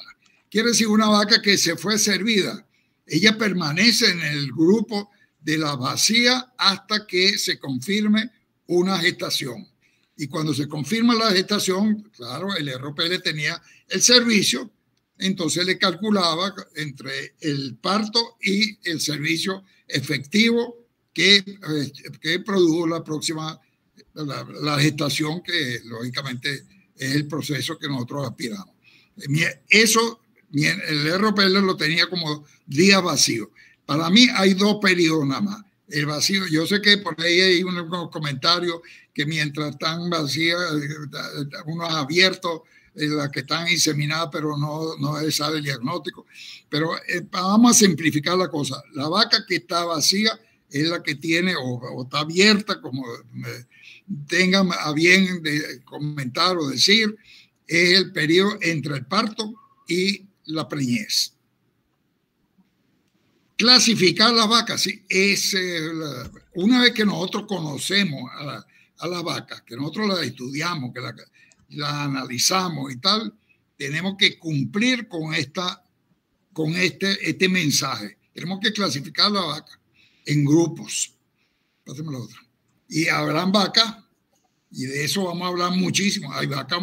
Quiere decir, una vaca que se fue servida, ella permanece en el grupo de la vacía hasta que se confirme una gestación. Y cuando se confirma la gestación, claro, el ROPL tenía el servicio, entonces le calculaba entre el parto y el servicio efectivo que produjo la gestación, que lógicamente es el proceso que nosotros aspiramos. Eso, el ROPL lo tenía como día vacío. Para mí hay 2 periodos nada más. El vacío, yo sé que por ahí hay unos comentarios que mientras están vacías, unos abiertos, las que están inseminadas, pero no se sabe el diagnóstico. Pero vamos a simplificar la cosa. La vaca que está vacía es la que tiene o está abierta, como tengan a bien de comentar o decir, es el periodo entre el parto y la preñez. Clasificar las vacas, ¿sí? Una vez que nosotros conocemos a la vaca, que nosotros la estudiamos, que la analizamos y tal, tenemos que cumplir con este mensaje. Tenemos que clasificar la vaca en grupos. Pásame la otra. Y habrán vacas, y de eso vamos a hablar muchísimo. Hay vacas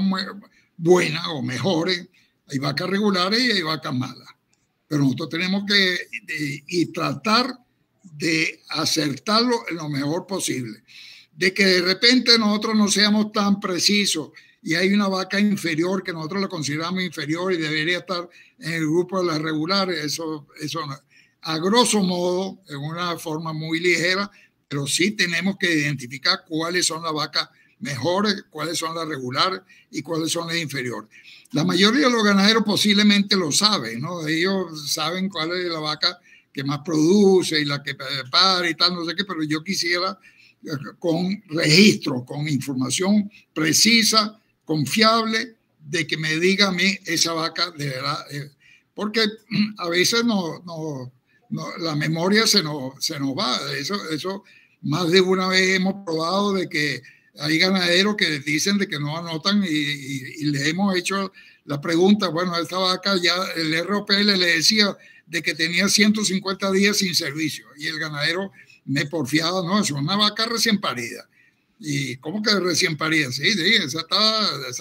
buenas o mejores, hay vacas regulares y hay vacas malas. Pero nosotros tenemos que tratar de acertarlo en lo mejor posible. De que de repente nosotros no seamos tan precisos y hay una vaca inferior que nosotros la consideramos inferior y debería estar en el grupo de las regulares, eso no. A grosso modo, en una forma muy ligera, pero sí tenemos que identificar cuáles son las vacas mejores, cuáles son las regulares y cuáles son las inferiores. La mayoría de los ganaderos posiblemente lo saben, ¿no? Ellos saben cuál es la vaca que más produce y la que para y tal, no sé qué, pero yo quisiera con registro, con información precisa, confiable, de que me diga a mí esa vaca de verdad. Porque a veces la memoria se nos va. Eso más de una vez hemos probado de que hay ganaderos que dicen de que no anotan y le hemos hecho la pregunta, bueno, esta vaca ya el ROPL le decía de que tenía 150 días sin servicio y el ganadero me porfiaba, no, es una vaca recién parida. ¿Y cómo que recién parida? Sí, esa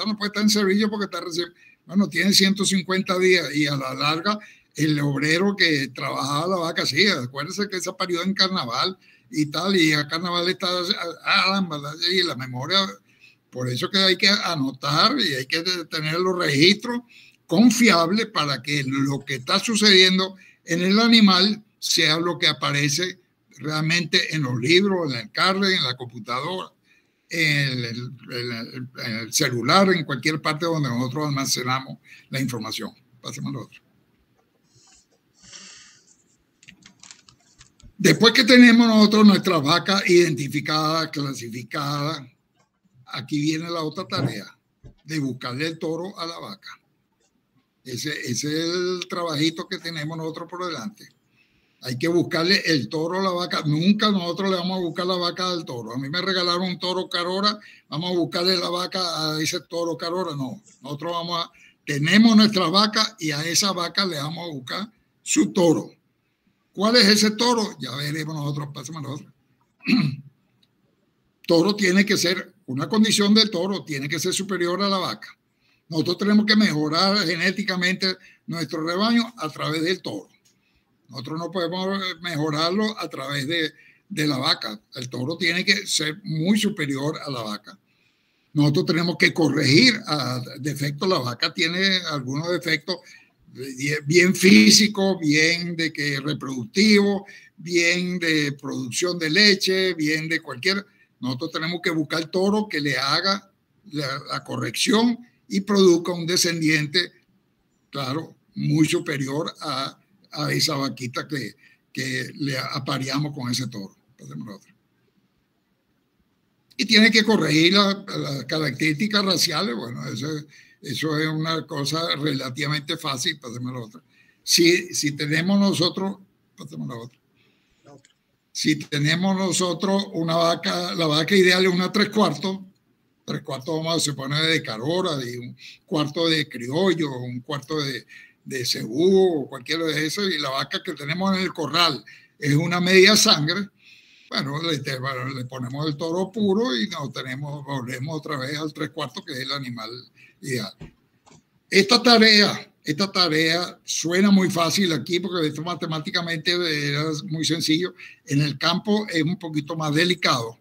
no puede estar en servicio porque está recién, bueno, tiene 150 días y a la larga el obrero que trabajaba la vaca, sí, acuérdense que esa parió en carnaval y tal, y a carnaval está, y la memoria, por eso que hay que anotar y hay que tener los registros confiables para que lo que está sucediendo en el animal sea lo que aparece realmente en los libros, en el carnet, en la computadora, en el celular, en cualquier parte donde nosotros almacenamos la información. Pasemos al otro. Después que tenemos nosotros nuestras vacas identificadas, clasificadas, aquí viene la otra tarea de buscarle el toro a la vaca. Ese es el trabajito que tenemos nosotros por delante. Hay que buscarle el toro a la vaca. Nunca nosotros le vamos a buscar la vaca al toro. A mí me regalaron un toro Carora, vamos a buscarle la vaca a ese toro Carora. No, nosotros tenemos nuestra vaca y a esa vaca le vamos a buscar su toro. ¿Cuál es ese toro? Ya veremos nosotros, pasemos a nosotros. Toro tiene que ser, una condición del toro tiene que ser superior a la vaca. Nosotros tenemos que mejorar genéticamente nuestro rebaño a través del toro. Nosotros no podemos mejorarlo a través de la vaca. El toro tiene que ser muy superior a la vaca. Nosotros tenemos que corregir defectos. La vaca tiene algunos defectos bien físicos, bien de que reproductivo, bien de producción de leche, bien de cualquier. Nosotros tenemos que buscar el toro que le haga la corrección y produzca un descendiente, claro, muy superior a esa vaquita que le apareamos con ese toro. Y tiene que corregir las características raciales. Bueno, eso es una cosa relativamente fácil. Pasemos a la otra. Si tenemos nosotros, pasemos a la otra. Si tenemos nosotros una vaca, la vaca ideal es una 3/4. 3/4 vamos a suponer de Carora, de un cuarto de criollo, un cuarto de cebú o cualquiera de esos, y la vaca que tenemos en el corral es una media sangre. Bueno, le ponemos el toro puro y volvemos otra vez al 3/4, que es el animal ideal. Esta tarea suena muy fácil aquí porque esto matemáticamente es muy sencillo. En el campo es un poquito más delicado,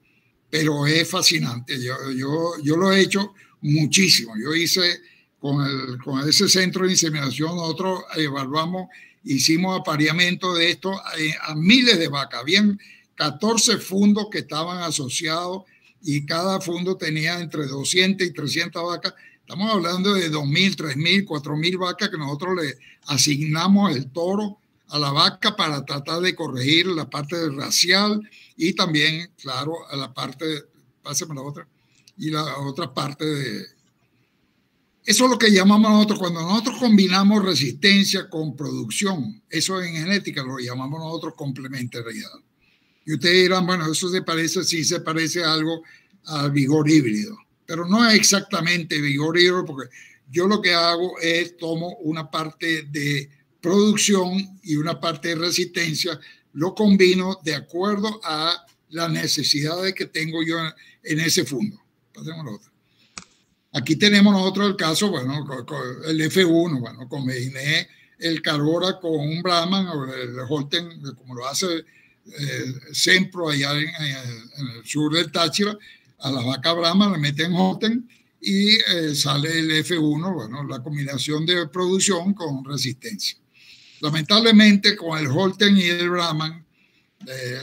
pero es fascinante. Yo lo he hecho muchísimo. Yo hice con ese centro de inseminación, nosotros hicimos apareamiento de esto a miles de vacas. Habían 14 fundos que estaban asociados y cada fundo tenía entre 200 y 300 vacas. Estamos hablando de 2.000, 3.000, 4.000 vacas que nosotros le asignamos el toro a la vaca para tratar de corregir la parte racial y también, claro, a la parte, pásame la otra, y la otra parte Eso es lo que llamamos nosotros, cuando nosotros combinamos resistencia con producción, eso en genética lo llamamos nosotros complementariedad. Y ustedes dirán, bueno, eso se parece, sí se parece algo al vigor híbrido, pero no es exactamente vigor híbrido, porque yo lo que hago es tomo una parte de producción y una parte de resistencia, lo combino de acuerdo a las necesidades que tengo yo en ese fondo. Pasemos a otro. Aquí tenemos nosotros el caso, bueno, el F1, bueno, combiné el Carora con un Brahman o el Holten, como lo hace Sempro allá en el sur del Táchira. A las vacas Brahman le meten Holten y sale el F1, bueno, la combinación de producción con resistencia. Lamentablemente con el Holten y el Brahman,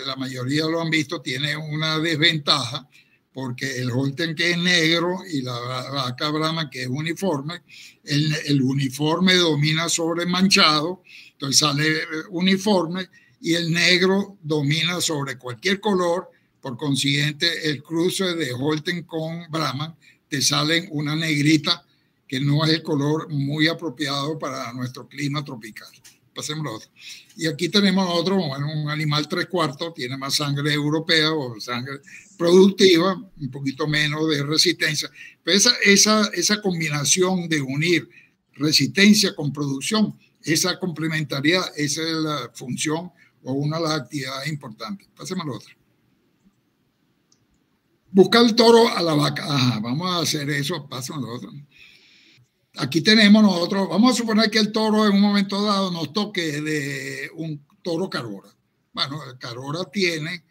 la mayoría lo han visto, tiene una desventaja, porque el Holten, que es negro, y la vaca Brahman, que es uniforme, el uniforme domina sobre el manchado, entonces sale uniforme, y el negro domina sobre cualquier color. Por consiguiente, el cruce de Holten con Brahman te sale una negrita, que no es el color muy apropiado para nuestro clima tropical. Pasemos a otro. Y aquí tenemos otro, bueno, un animal 3/4, tiene más sangre europea o sangre productiva, un poquito menos de resistencia. Pero esa combinación de unir resistencia con producción, esa complementariedad, esa es la función o una de las actividades importantes. Pasemos a otro. Buscar el toro a la vaca. Ajá, vamos a hacer eso. Pasemos a otro. Aquí tenemos nosotros, vamos a suponer que el toro en un momento dado nos toque de un toro Carora. Bueno, el Carora tiene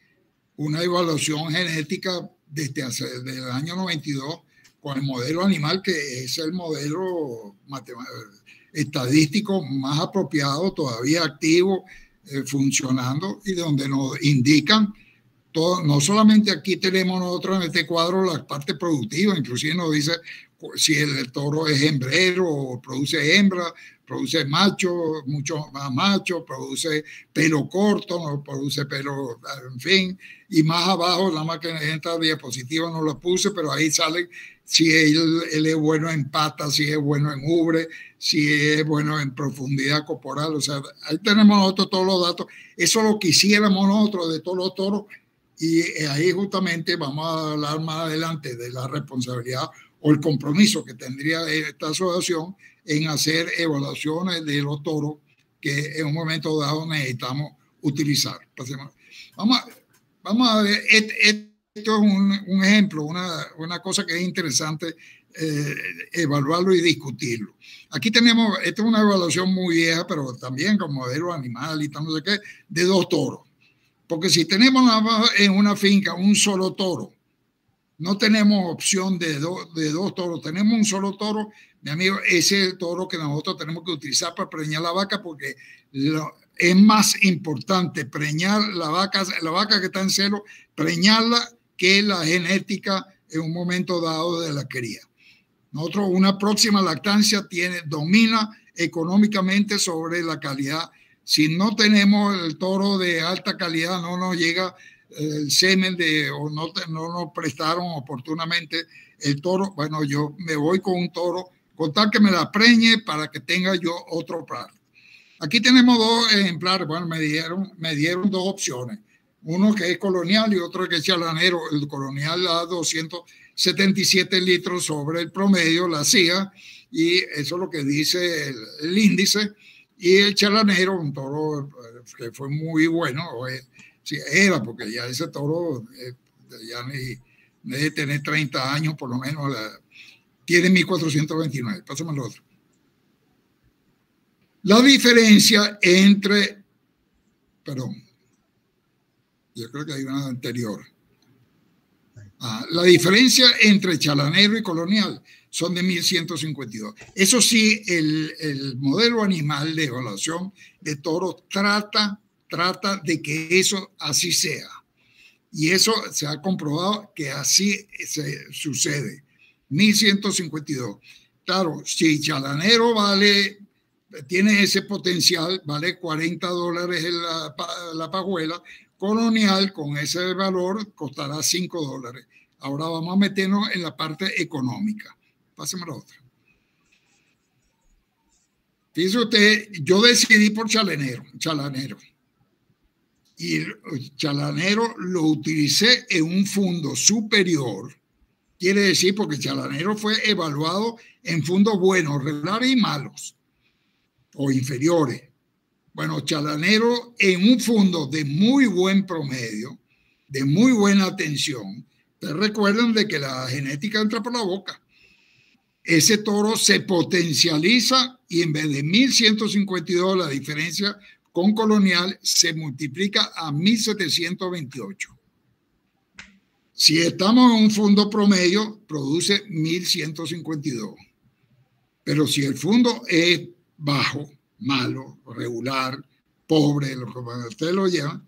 una evaluación genética desde el año 92 con el modelo animal, que es el modelo estadístico más apropiado, todavía activo, funcionando, y donde nos indican todo. No solamente aquí tenemos nosotros en este cuadro la parte productiva, inclusive nos dice si el toro es hembrero o produce hembra, produce macho, mucho más macho, produce pelo corto, no produce pelo, en fin. Y más abajo, la máquina de esta diapositiva no la puse, pero ahí sale si él es bueno en patas, si es bueno en ubre, si es bueno en profundidad corporal. O sea, ahí tenemos nosotros todos los datos. Eso lo quisiéramos nosotros de todos los toros. Y ahí justamente vamos a hablar más adelante de la responsabilidad o el compromiso que tendría esta asociación en hacer evaluaciones de los toros que en un momento dado necesitamos utilizar. Vamos a ver, esto es un ejemplo, una cosa que es interesante evaluarlo y discutirlo. Aquí tenemos, esta es una evaluación muy vieja, pero también con modelo animal y tal, no sé qué, de 2 toros. Porque si tenemos en una finca un solo toro, no tenemos opción de dos toros, tenemos un solo toro, mi amigo, ese es el toro que nosotros tenemos que utilizar para preñar la vaca, porque es más importante preñar la vaca que está en celo, preñarla, que la genética en un momento dado de la cría. Nosotros, una próxima lactancia domina económicamente sobre la calidad. Si no tenemos el toro de alta calidad, no nos llega el semen o no nos prestaron oportunamente el toro. Bueno, yo me voy con un toro, con tal que me la preñe para que tenga yo otro par. Aquí tenemos 2 ejemplares. Bueno, me dieron 2 opciones. Uno que es colonial y otro que es chalanero. El colonial da 277 litros sobre el promedio, la CIA, y eso es lo que dice el índice. Y el chalanero, un toro que fue muy bueno, sí, era, porque ya ese toro ya debe tener 30 años por lo menos, tiene 1429. Pásame al otro. La diferencia entre, perdón, yo creo que hay una anterior. La diferencia entre chalanero y colonial son de 1152. Eso sí, el modelo animal de evaluación de toros trata de que eso así sea. Y eso se ha comprobado que así sucede. 1152. Claro, si chalanero tiene ese potencial, vale $40 en la pajuela, colonial con ese valor costará $5. Ahora vamos a meternos en la parte económica. Pásame a la otra. Fíjese usted, yo decidí por chalanero. Y chalanero lo utilicé en un fondo superior. Quiere decir, porque chalanero fue evaluado en fondos buenos, regulares y malos, o inferiores. Bueno, chalanero en un fondo de muy buen promedio, de muy buena atención. Ustedes recuerdan de que la genética entra por la boca. Ese toro se potencializa y en vez de 1.152, la diferencia con Colonial se multiplica a 1.728. Si estamos en un fondo promedio, produce 1.152. Pero si el fondo es bajo, malo, regular, pobre, lo que ustedes lo llevan,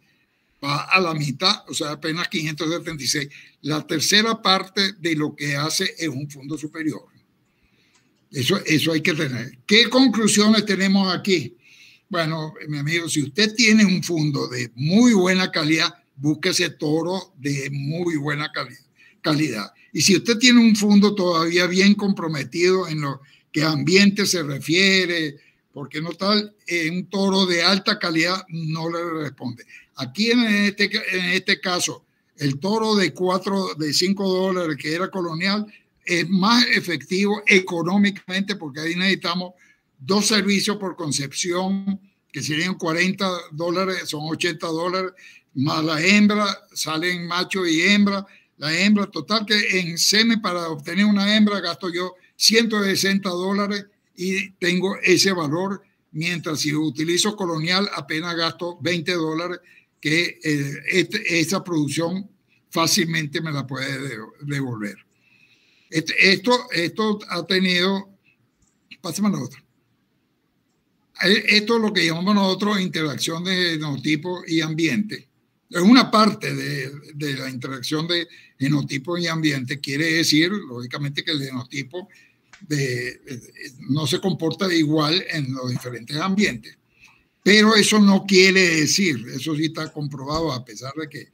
va a la mitad, o sea, apenas 576. La tercera parte de lo que hace es un fondo superior. Eso hay que tener. ¿Qué conclusiones tenemos aquí? Bueno, mi amigo, si usted tiene un fondo de muy buena calidad, búsquese toro de muy buena calidad. Y si usted tiene un fondo todavía bien comprometido en lo que ambiente se refiere, porque no tal, un toro de alta calidad no le responde. Aquí en este caso, el toro de $5 que era Colonial es más efectivo económicamente, porque ahí necesitamos 2 servicios por concepción, que serían $40, son $80, más la hembra, salen macho y hembra. La hembra, total que en semen para obtener una hembra gasto yo $160 y tengo ese valor, mientras si utilizo Colonial apenas gasto $20, que esa producción fácilmente me la puede devolver. Esto ha tenido, pásame la otra. Esto es lo que llamamos nosotros interacción de genotipo y ambiente. Es una parte de la interacción de genotipo y ambiente. Quiere decir, lógicamente, que el genotipo no se comporta igual en los diferentes ambientes. Pero eso no quiere decir, eso sí está comprobado, a pesar de que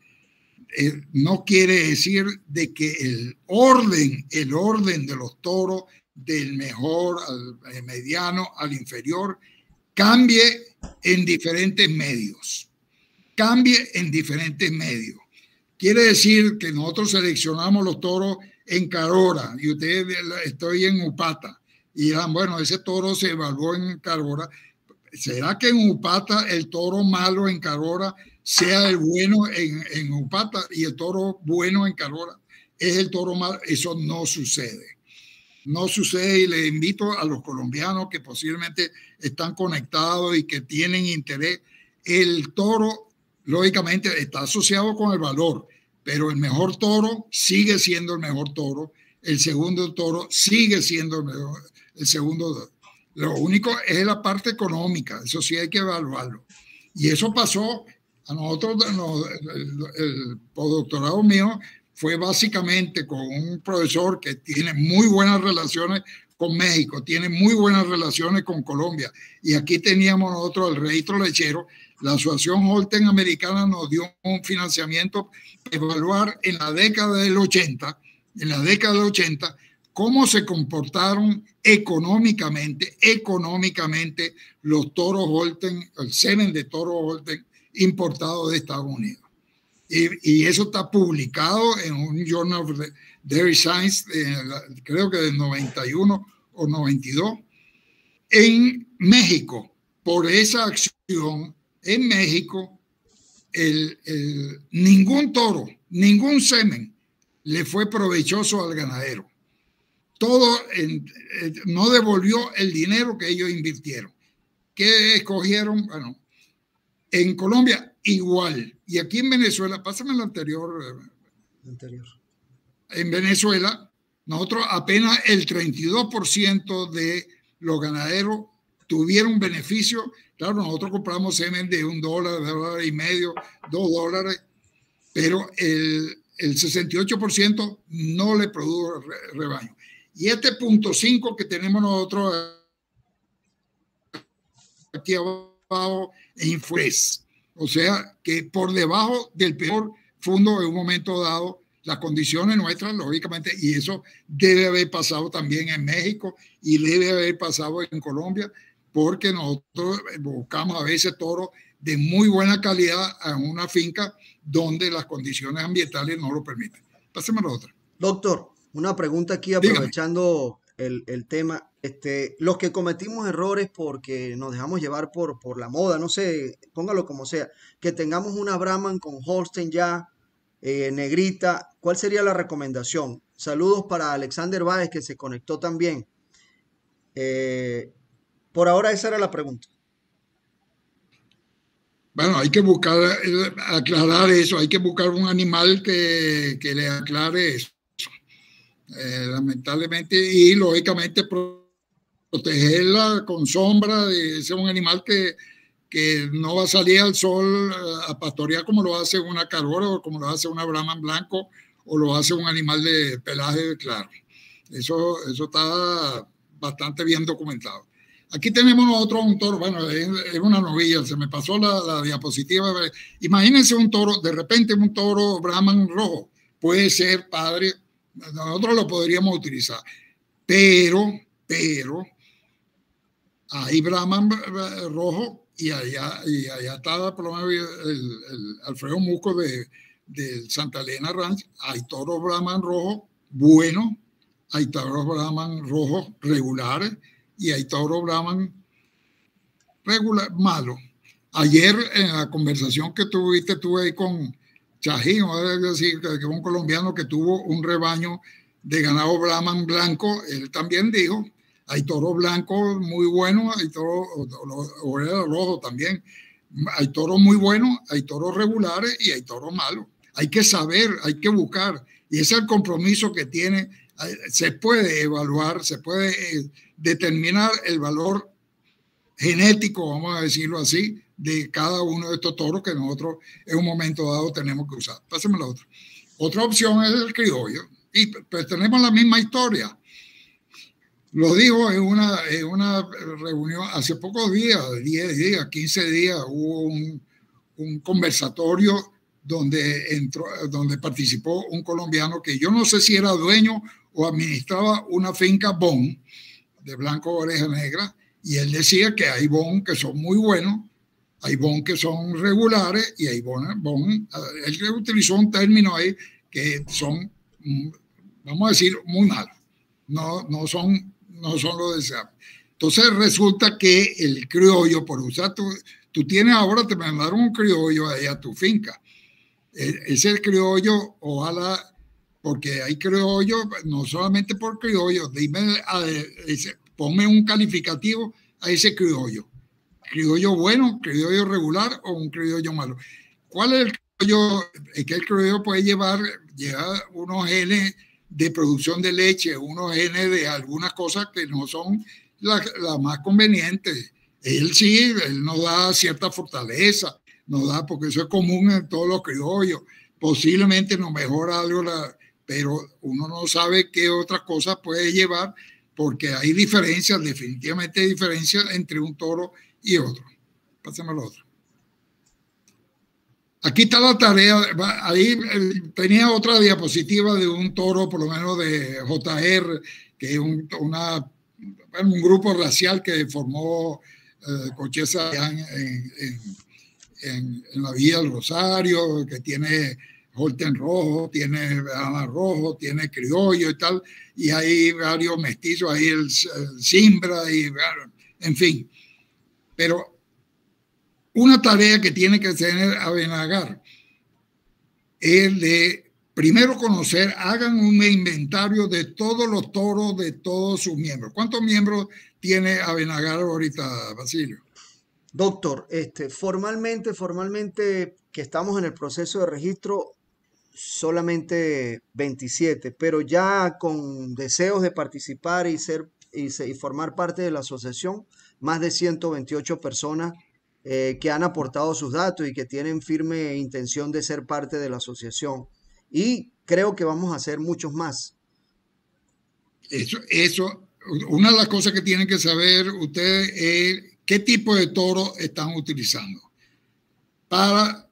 no quiere decir de que el orden de los toros, del mejor al mediano al inferior, cambie en diferentes medios. Quiere decir que nosotros seleccionamos los toros en Carora y ustedes estoy en Upata y dirán, bueno, ese toro se evaluó en Carora. ¿Será que en Upata el toro malo en Carora sea el bueno en Upata y el toro bueno en Carora es el toro malo? Eso no sucede. No sucede, y les invito a los colombianos que posiblemente están conectados y que tienen interés. El toro, lógicamente, está asociado con el valor, pero el mejor toro sigue siendo el mejor toro. El segundo toro sigue siendo el segundo. Lo único es la parte económica, eso sí hay que evaluarlo. Y eso pasó a nosotros, el postdoctorado mío fue básicamente con un profesor que tiene muy buenas relaciones con México, tiene muy buenas relaciones con Colombia. Y aquí teníamos nosotros el registro lechero. La Asociación Holten Americana nos dio un financiamiento para evaluar en la década del 80, cómo se comportaron económicamente los toros Holten, el semen de toros Holten importado de Estados Unidos. Y eso está publicado en un Journal of Dairy Science, creo que del 91 o 92, en México. Por esa acción, en México, ningún toro, ningún semen le fue provechoso al ganadero. Todo no devolvió el dinero que ellos invirtieron. ¿Qué escogieron? Bueno, en Colombia igual. Y aquí en Venezuela, pásame el anterior. En Venezuela, nosotros apenas el 32% de los ganaderos tuvieron beneficio. Claro, nosotros compramos semen de $1, $1.50, $2, pero el 68% no le produjo rebaño. Y este 0.5 que tenemos nosotros aquí abajo en Infres, o sea que por debajo del peor fondo en un momento dado, las condiciones nuestras, lógicamente, y eso debe haber pasado también en México y debe haber pasado en Colombia, porque nosotros buscamos a veces toros de muy buena calidad en una finca donde las condiciones ambientales no lo permiten. Pásame la otra. Doctor, una pregunta aquí Dígame. aprovechando el tema. Los que cometimos errores porque nos dejamos llevar por la moda, no sé, póngalo como sea, que tengamos una Brahman con Holstein ya, negrita, ¿cuál sería la recomendación? Saludos para Alexander Báez que se conectó también. Eh, por ahora esa era la pregunta. Bueno, hay que buscar aclarar eso, hay que buscar un animal que le aclare eso. Lamentablemente, y lógicamente protegerla con sombra. Ese es un animal que no va a salir al sol a pastorear como lo hace una carora o como lo hace una Brahman blanco o lo hace un animal de pelaje claro. Eso está bastante bien documentado. Aquí tenemos nosotros un toro, bueno, es una novilla, se me pasó la diapositiva. Imagínense un toro, de repente un toro Brahman rojo, puede ser padre, nosotros lo podríamos utilizar, pero hay Brahman rojo y allá está por lo menos el Alfredo Musco de Santa Elena Ranch. Hay toros Brahman rojo buenos, hay toros Brahman rojos regulares y hay toros Brahman malos. Ayer en la conversación que tuve ahí con Chajín, es decir, que es un colombiano que tuvo un rebaño de ganado Brahman blanco, él también dijo, hay toros blancos muy buenos, hay toros rojos también, hay toros muy buenos, hay toros regulares y hay toros malos. Hay que saber, hay que buscar, y ese es el compromiso que tiene. Se puede evaluar, se puede determinar el valor genético, vamos a decirlo así, de cada uno de estos toros que nosotros en un momento dado tenemos que usar. Pásame la otra. Otra opción es el criollo, y pues tenemos la misma historia. Lo dijo en una reunión hace pocos días, 10 días, 15 días, hubo un conversatorio donde participó un colombiano que yo no sé si era dueño o administraba una finca Bon de blanco oreja negra, y él decía que hay Bon que son muy buenos, hay Bon que son regulares y hay Bon él utilizó un término ahí que son, vamos a decir, muy malos, no son lo deseables. Entonces resulta que el criollo, por usar tú tienes ahora, te mandaron un criollo ahí a tu finca. Ese criollo, ojalá, porque hay criollo, no solamente por criollo, ponme un calificativo a ese criollo. Criollo bueno, criollo regular o un criollo malo. ¿Cuál es el criollo? Es que el criollo puede llevar unos genes de producción de leche, unos genes de algunas cosas que no son las más convenientes. Él nos da cierta fortaleza, nos da, porque eso es común en todos los criollos. Posiblemente nos mejora algo, pero uno no sabe qué otras cosas puede llevar, porque hay diferencias, definitivamente hay diferencias entre un toro y otro. Pásame al otro. Aquí está la tarea. Ahí tenía otra diapositiva de un toro, por lo menos de JR, que es un grupo racial que formó Cocheza en la Villa del Rosario, que tiene Holten rojo, tiene Brahman rojo, tiene criollo y tal, y hay varios mestizos, ahí el Simbra, y en fin. Pero una tarea que tiene que tener Abenagar es de primero conocer, hagan un inventario de todos los toros de todos sus miembros. ¿Cuántos miembros tiene Abenagar ahorita, Basilio? Doctor, formalmente que estamos en el proceso de registro, solamente 27, pero ya con deseos de participar y formar parte de la asociación, más de 128 personas que han aportado sus datos y que tienen firme intención de ser parte de la asociación. Y creo que vamos a hacer muchos más. Eso, una de las cosas que tienen que saber ustedes es qué tipo de toro están utilizando para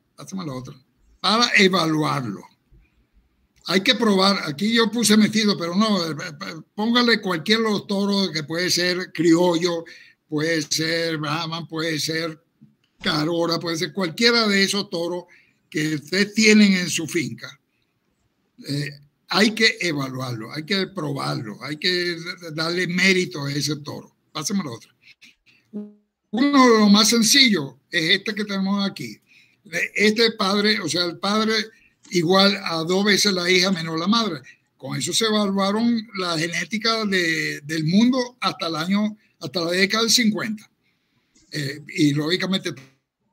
evaluarlo. Hay que probar, aquí yo puse metido, pero no, póngale cualquier de los toros que puede ser criollo, puede ser Brahman, puede ser Carora, puede ser cualquiera de esos toros que ustedes tienen en su finca. Hay que evaluarlo, hay que probarlo, hay que darle mérito a ese toro. Pásame la otra. Uno de los más sencillos es este que tenemos aquí. Este padre, o sea, el padre igual a 2 veces la hija menos la madre. Con eso se evaluaron la genética del mundo hasta la década del 50. Y lógicamente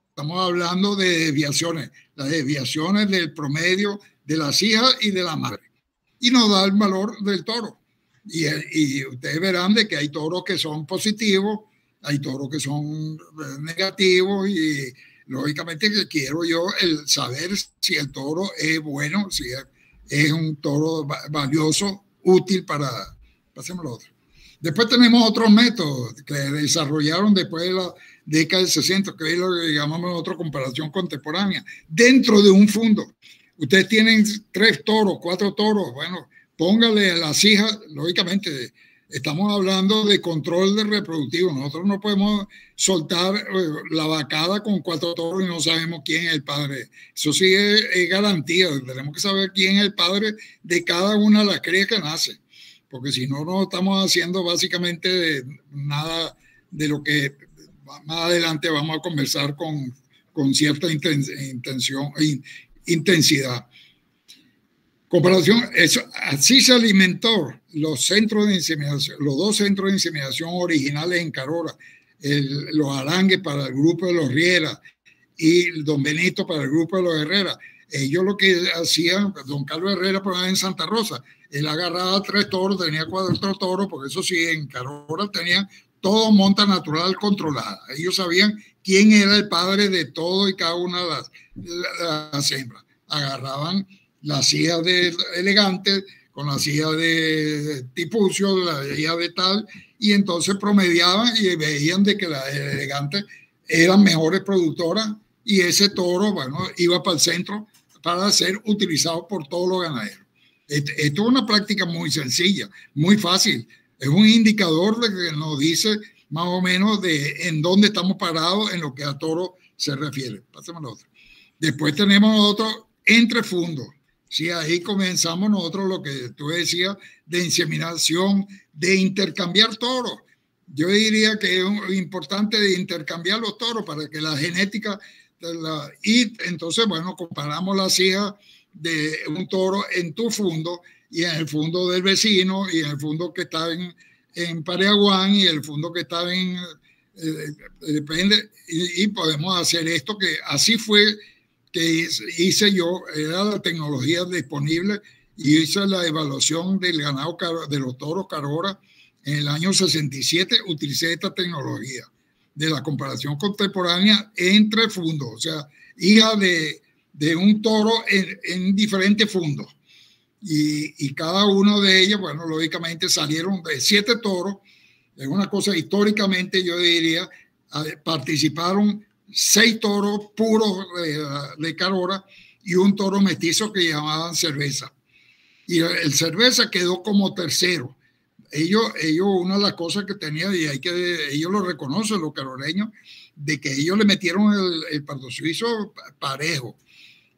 estamos hablando de desviaciones, las desviaciones del promedio de las hijas y de la madre. Y nos da el valor del toro. Y ustedes verán de que hay toros que son positivos, hay toros que son negativos, y lógicamente que quiero yo el saber si el toro es bueno, si es un toro valioso, útil para... Pasemos al otro. Después tenemos otros métodos que desarrollaron después de la década del 60, que es lo que llamamos nosotros comparación contemporánea, dentro de un fundo. Ustedes tienen 3 toros, 4 toros, bueno, póngale a las hijas, lógicamente estamos hablando de control de reproductivo. Nosotros no podemos soltar la vacada con 4 toros y no sabemos quién es el padre. Eso sí es garantía. Tenemos que saber quién es el padre de cada una de las crías que nace, porque si no, no estamos haciendo básicamente nada de lo que más adelante vamos a conversar con cierta intensidad. Comparación, eso, así se alimentó los centros de inseminación, los 2 centros de inseminación originales en Carora, los Arangues para el grupo de los Riera y Don Benito para el grupo de los Herrera. Ellos lo que hacían, Don Carlos Herrera, por en Santa Rosa, él agarraba 3 toros, tenía 4 toros, porque eso sí, en Carora tenían todo monta natural controlada. Ellos sabían quién era el padre de todo y cada una de las hembras. Agarraban las hijas de Elegante con las hijas de Tipucio, la hija de tal, y entonces promediaban y veían de que las Elegantes eran mejores productoras, y ese toro, bueno, iba para el centro para ser utilizado por todos los ganaderos. Esto es una práctica muy sencilla, muy fácil. Es un indicador de que nos dice más o menos de en dónde estamos parados en lo que a toro se refiere. Pasemos a otro. Después tenemos nosotros entre fundos. Sí, ahí comenzamos nosotros lo que tú decías de inseminación, de intercambiar toros. Yo diría que es importante de intercambiar los toros para que la genética... y entonces, bueno, comparamos las hijas de un toro en tu fundo y en el fundo del vecino y en el fundo que está en Pareaguán y el fundo que está en... depende, y podemos hacer esto, que así fue que hice yo, era la tecnología disponible, y hice la evaluación del ganado de los toros Carora en el año 67. Utilicé esta tecnología de la comparación contemporánea entre fundos, o sea, hija de un toro en diferentes fundos. Y cada uno de ellos, bueno, lógicamente salieron de 7 toros. Es una cosa históricamente, yo diría, participaron 6 toros puros de Carora y un toro mestizo que llamaban Cerveza. Y el Cerveza quedó como tercero. Ellos, una de las cosas que tenían, y ellos lo reconocen, los caroreños, de que ellos le metieron el pardo suizo parejo.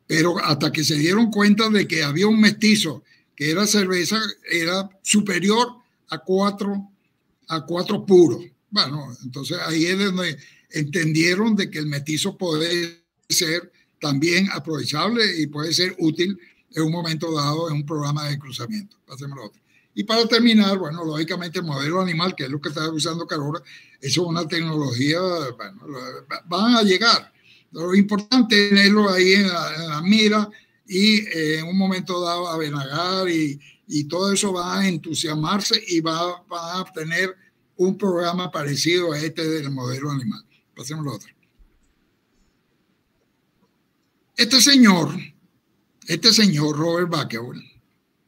Pero hasta que se dieron cuenta de que había un mestizo que era Cerveza, era superior a 4 puros. Bueno, entonces ahí es donde entendieron de que el mestizo puede ser también aprovechable y puede ser útil en un momento dado en un programa de cruzamiento. Pasemos a otro. Y para terminar, bueno, lógicamente el modelo animal, que es lo que está usando Carora, eso es una tecnología, bueno, van a llegar. Lo importante es tenerlo ahí en la mira, y en un momento dado a venagar, y todo eso va a entusiasmarse y va a tener un programa parecido a este del modelo animal. Pasemos al otro. Este señor Robert Backwell,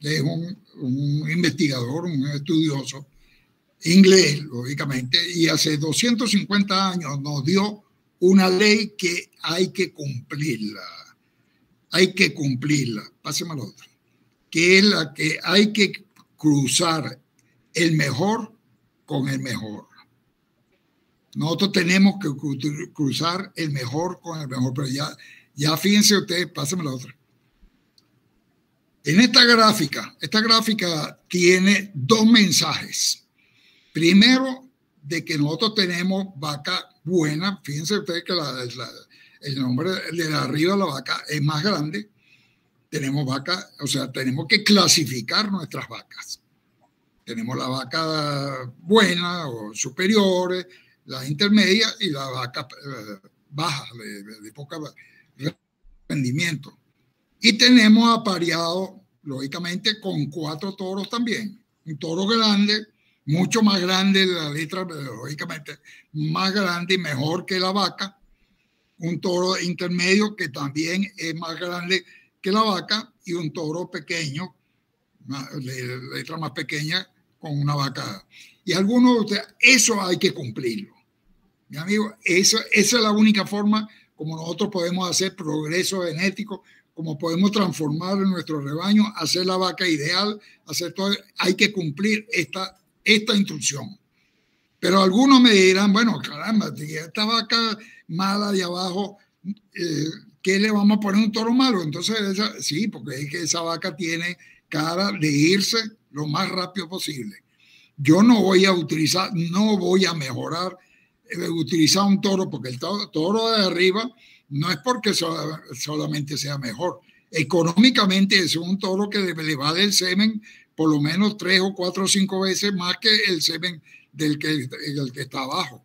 es un investigador, un estudioso inglés, lógicamente, y hace 250 años nos dio una ley que hay que cumplirla. Hay que cumplirla. Páseme a la otra. Que es la que hay que cruzar el mejor con el mejor. Nosotros tenemos que cruzar el mejor con el mejor, pero ya fíjense ustedes, pásenme la otra. En esta gráfica tiene dos mensajes. Primero, de que nosotros tenemos vaca buena. Fíjense ustedes que el nombre de arriba, la vaca, es más grande. Tenemos vaca, o sea, tenemos que clasificar nuestras vacas. Tenemos la vaca buena o superiores, la intermedia y la vaca baja, de poca rendimiento. Y tenemos apareado, lógicamente, con 4 toros también. Un toro grande, mucho más grande, la letra, lógicamente, más grande y mejor que la vaca. Un toro intermedio que también es más grande que la vaca y un toro pequeño, letra más pequeña, con una vaca. Y algunos de ustedes, eso hay que cumplirlo. Mi amigo, esa es la única forma como nosotros podemos hacer progreso genético, como podemos transformar en nuestro rebaño, hacer la vaca ideal, hacer todo. Hay que cumplir esta instrucción. Pero algunos me dirán, bueno, caramba, esta vaca mala de abajo, ¿qué le vamos a poner un toro malo? Entonces, sí, porque es que esa vaca tiene cara de irse lo más rápido posible. Yo no voy a mejorar, utilizar un toro, porque el toro de arriba no es porque solamente sea mejor. Económicamente es un toro que le vale el semen por lo menos 3 o 4 o 5 veces más que el semen del que está abajo.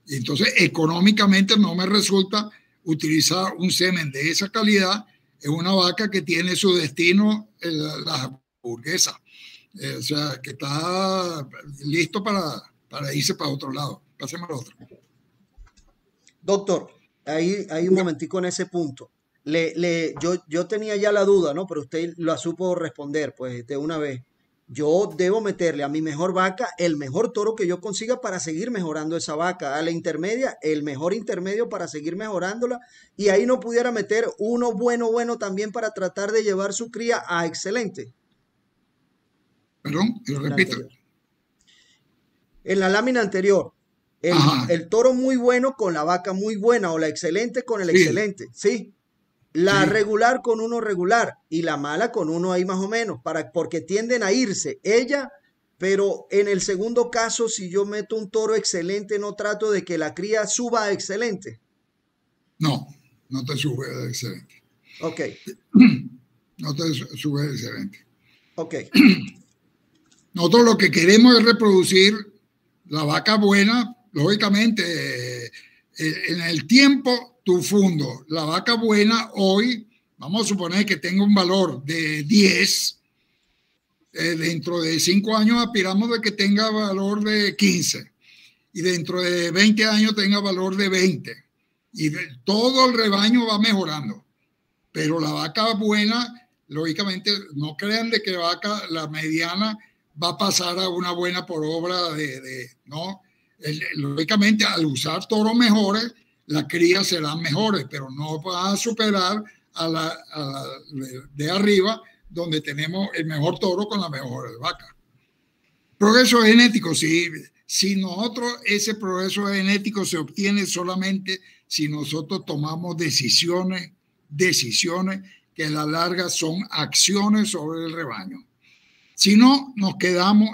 Y entonces, económicamente no me resulta utilizar un semen de esa calidad en una vaca que tiene su destino en la burguesa. O sea, que está listo para irse para otro lado. Pasemos al otro. Doctor, ahí un momentico en ese punto. Yo tenía ya la duda, ¿no? Pero usted la supo responder, pues, de una vez. Yo debo meterle a mi mejor vaca el mejor toro que yo consiga para seguir mejorando esa vaca. A la intermedia, el mejor intermedio para seguir mejorándola. Y ahí no pudiera meter uno bueno también para tratar de llevar su cría a excelente. Perdón, lo repito. En la lámina anterior, el toro muy bueno con la vaca muy buena o la excelente con el excelente, ¿sí? La regular con uno regular y la mala con uno ahí más o menos, porque tienden a irse ella, pero en el segundo caso, si yo meto un toro excelente, no trato de que la cría suba a excelente. No te sube a excelente. Ok. No te sube a excelente. Ok. Nosotros lo que queremos es reproducir la vaca buena, lógicamente, en el tiempo, tu fundo. La vaca buena hoy, vamos a suponer que tenga un valor de 10, dentro de 5 años aspiramos de que tenga valor de 15 y dentro de 20 años tenga valor de 20 y todo el rebaño va mejorando. Pero la vaca buena, lógicamente, no crean de que la mediana va a pasar a una buena por obra no. Lógicamente, al usar toros mejores, las crías serán mejores, pero no va a superar a la de arriba, donde tenemos el mejor toro con la mejor vaca. Progreso genético, sí. Si nosotros, ese progreso genético se obtiene solamente si nosotros tomamos decisiones que a la larga son acciones sobre el rebaño. Si no,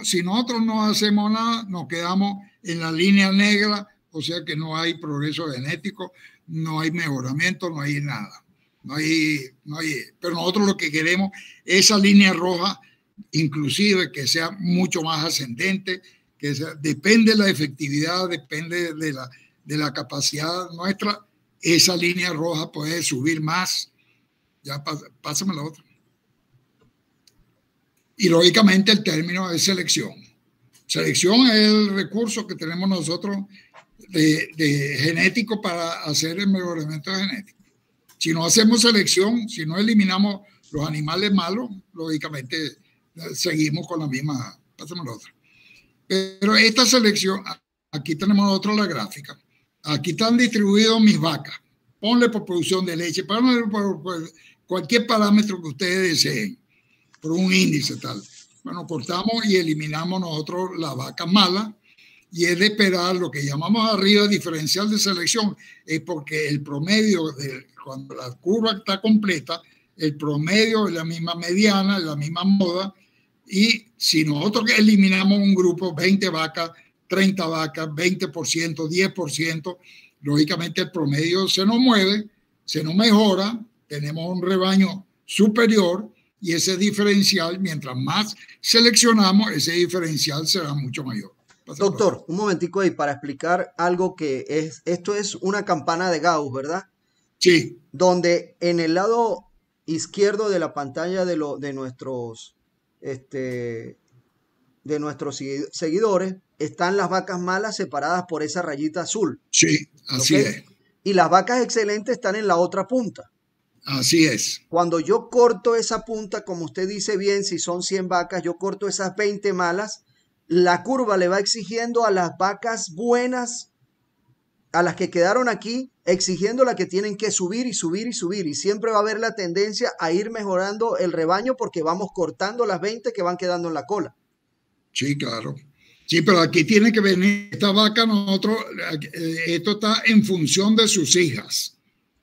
si nosotros no hacemos nada, nos quedamos en la línea negra, o sea que no hay progreso genético, no hay mejoramiento, no hay nada. Pero nosotros lo que queremos es esa línea roja, inclusive que sea mucho más ascendente, depende de la efectividad, depende de la capacidad nuestra, esa línea roja puede subir más. Ya pásame la otra. Y lógicamente el término es selección. Selección es el recurso que tenemos nosotros de genético para hacer el mejoramiento genético. Si no hacemos selección, si no eliminamos los animales malos, lógicamente seguimos con la misma. Pásame la otra. Pero esta selección, aquí tenemos nosotros la gráfica. Aquí están distribuidas mis vacas. Ponle por producción de leche, ponle por cualquier parámetro que ustedes deseen, por un índice tal. Bueno, cortamos y eliminamos nosotros la vaca mala y es de esperar lo que llamamos arriba diferencial de selección, es porque el promedio, cuando la curva está completa, el promedio es la misma mediana, es la misma moda, y si nosotros eliminamos un grupo, 20 vacas, 30 vacas, 20%, 10%, lógicamente el promedio se nos mueve, se nos mejora, tenemos un rebaño superior y ese diferencial, mientras más seleccionamos, ese diferencial será mucho mayor. Doctor, un momentico ahí para explicar algo que esto es una campana de Gauss, ¿verdad? Sí. Donde en el lado izquierdo de la pantalla de nuestros seguidores están las vacas malas separadas por esa rayita azul. Sí, así ¿Okay? es. Y las vacas excelentes están en la otra punta. Así es. Cuando yo corto esa punta, como usted dice bien, si son 100 vacas, yo corto esas 20 malas, la curva le va exigiendo a las vacas buenas, a las que quedaron aquí, exigiendo la que tienen que subir y subir y subir. Y siempre va a haber la tendencia a ir mejorando el rebaño porque vamos cortando las 20 que van quedando en la cola. Sí, claro. Sí, pero aquí tiene que venir esta vaca, esto está en función de sus hijas.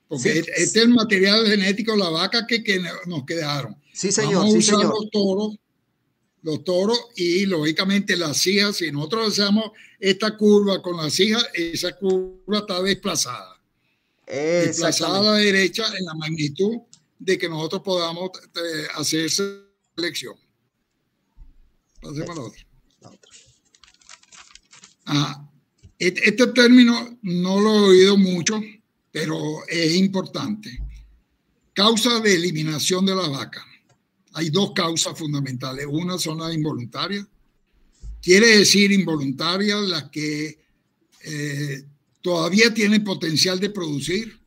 Porque sí, este es el material genético de la vaca que nos quedaron. Sí, señor. Vamos a sí, usar señor. los toros y lógicamente las hijas, si nosotros hacemos esta curva con las hijas, esa curva está desplazada. Desplazada a la derecha en la magnitud de que nosotros podamos hacer selección. Pasemos a la otra. Este término no lo he oído mucho, pero es importante. Causa de eliminación de la vaca. Hay dos causas fundamentales. Una son las involuntarias. Quiere decir involuntarias las que todavía tienen potencial de producir,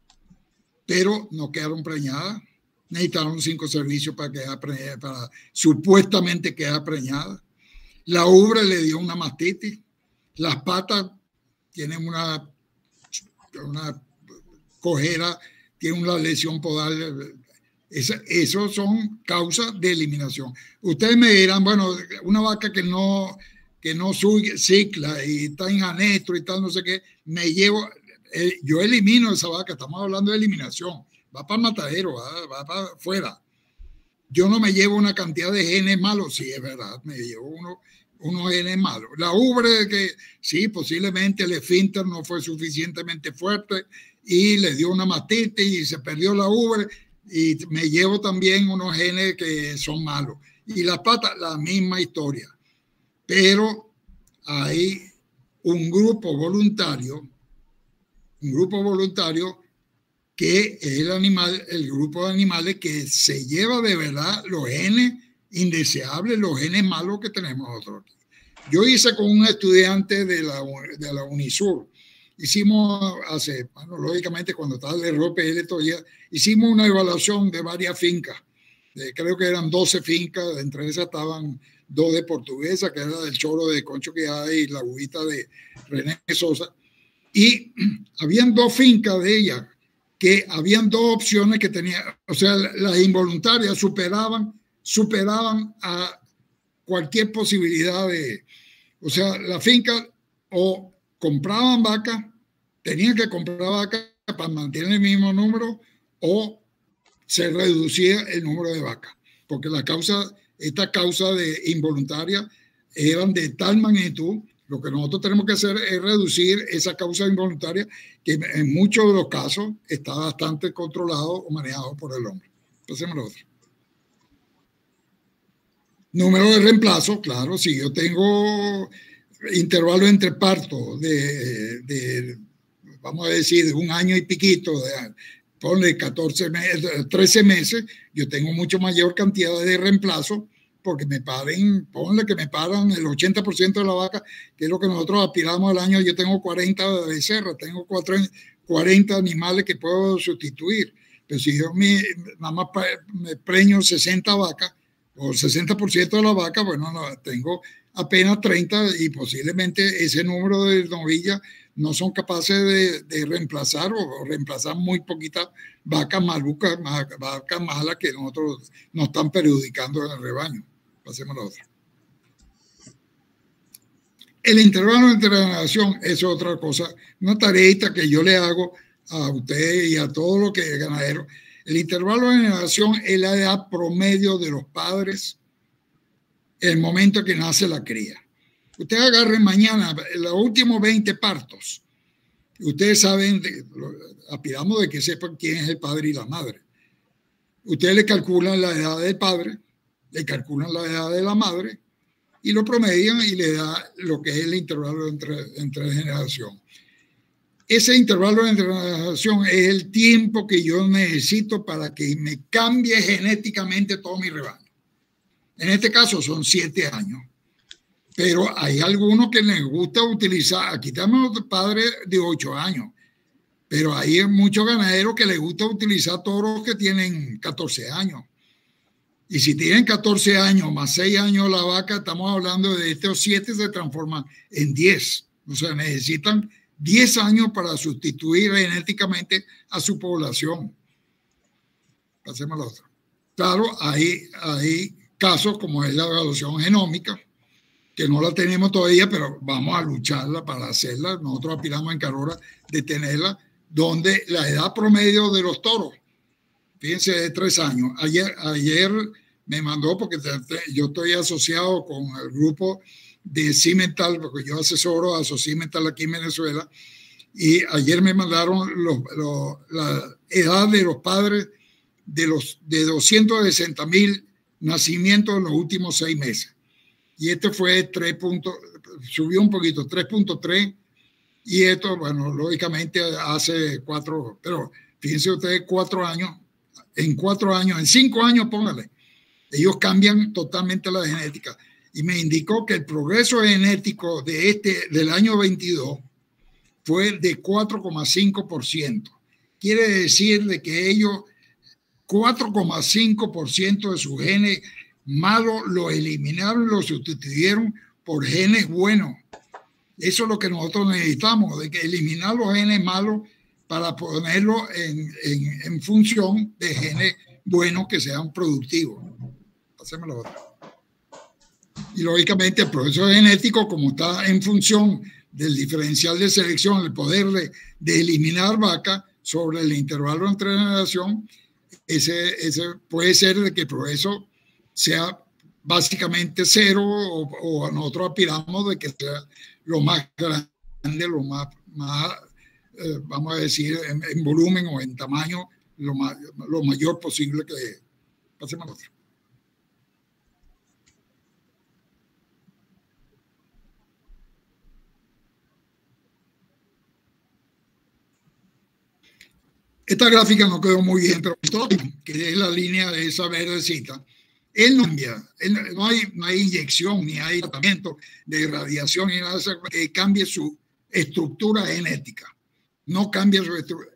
pero no quedaron preñadas. Necesitaron 5 servicios para supuestamente quedar preñada. La ubre le dio una mastitis. Las patas tienen una cojera, tienen una lesión podal. Esos son causas de eliminación. Ustedes me dirán, bueno, una vaca que no cicla y está en anestro y tal, no sé qué, yo elimino esa vaca, estamos hablando de eliminación, va para el matadero, va para afuera. Yo no me llevo una cantidad de genes malos, sí, es verdad, me llevo unos genes malos. La ubre, que sí, posiblemente el esfínter no fue suficientemente fuerte y le dio una mastitis y se perdió la ubre, y me llevo también unos genes que son malos. Y las patas, la misma historia. Pero hay un grupo voluntario que es el grupo de animales que se lleva de verdad los genes indeseables, los genes malos que tenemos nosotros. Yo hice con un estudiante de la Unisur, hicimos lógicamente cuando estaba el error PL todavía, hicimos una evaluación de varias fincas, creo que eran 12 fincas, entre esas estaban 2 de Portuguesa, que era del Choro de Concho Quijada y la Huita de René Sosa, y habían 2 fincas de ellas, que habían 2 opciones que tenían, o sea, las involuntarias superaban a cualquier posibilidad o sea, la finca o compraban vacas, tenían que comprar vacas para mantener el mismo número o se reducía el número de vacas, porque esta causa de involuntaria eran de tal magnitud. Lo que nosotros tenemos que hacer es reducir esa causa involuntaria que en muchos de los casos está bastante controlado o manejado por el hombre. Pasemos a la otra. Número de reemplazo, claro, si yo tengo intervalo entre partos vamos a decir, de 1 año y piquito, ponle 13 meses, yo tengo mucho mayor cantidad de reemplazo porque ponle que me paran el 80% de la vaca, que es lo que nosotros aspiramos al año. Yo tengo 40 becerras, tengo 40 animales que puedo sustituir. Pero si yo nada más me preño 60 vacas, o el 60% de la vaca, bueno, no, tengo apenas 30 y posiblemente ese número de novillas no son capaces de reemplazar o reemplazar muy poquitas vacas malucas, vacas malas que nosotros nos están perjudicando en el rebaño. Pasemos a la otra. El intervalo entre generación es otra cosa, una tareita que yo le hago a usted y a todos los que es ganadero. El intervalo de generación es la edad promedio de los padres en el momento que nace la cría. Usted agarre mañana los últimos 20 partos. Ustedes saben, aspiramos de que sepan quién es el padre y la madre. Ustedes le calculan la edad del padre, le calculan la edad de la madre y lo promedian y le da lo que es el intervalo entre generación. Ese intervalo de generación es el tiempo que yo necesito para que me cambie genéticamente todo mi rebaño. En este caso son 7 años. Pero hay algunos que les gusta utilizar, aquí tenemos padres de 8 años, pero hay muchos ganaderos que les gusta utilizar toros que tienen 14 años. Y si tienen 14 años más 6 años la vaca, estamos hablando de estos 7 se transforman en 10. O sea, necesitan 10 años para sustituir genéticamente a su población. Pasemos a la otra. Claro, hay casos como es la evaluación genómica, que no la tenemos todavía, pero vamos a lucharla para hacerla. Nosotros aspiramos en Carora de tenerla, donde la edad promedio de los toros, fíjense, de 3 años. Ayer me mandó, porque yo estoy asociado con el grupo de Cimental, porque yo asesoro a Cimental aquí en Venezuela, y ayer me mandaron la edad de los padres de 260,000 nacimientos en los últimos 6 meses. Y este fue 3 puntos, subió un poquito, 3.3. Y esto, bueno, lógicamente hace 4, pero fíjense ustedes, 4 años, en 4 años, en 5 años, póngale, ellos cambian totalmente la genética. Y me indicó que el progreso genético del año 22 fue de 4,5%. Quiere decir de que ellos, 4,5% de sus genes malos lo eliminaron, lo sustituyeron por genes buenos. Eso es lo que nosotros necesitamos, de que eliminar los genes malos para ponerlos en función de genes buenos que sean productivos. Hacemos la otra. Y lógicamente el proceso genético, como está en función del diferencial de selección, el poder de eliminar vacas sobre el intervalo entre generación, ese puede ser de que el progreso sea básicamente 0 o nosotros aspiramos de que sea lo más grande, lo más vamos a decir, en volumen o en tamaño, lo mayor posible que pasemos a otro. Esta gráfica no quedó muy bien, pero que es la línea de esa verdecita, él no cambia, no hay inyección, ni hay tratamiento de radiación, ni nada que cambie su estructura genética. No cambia su estructura.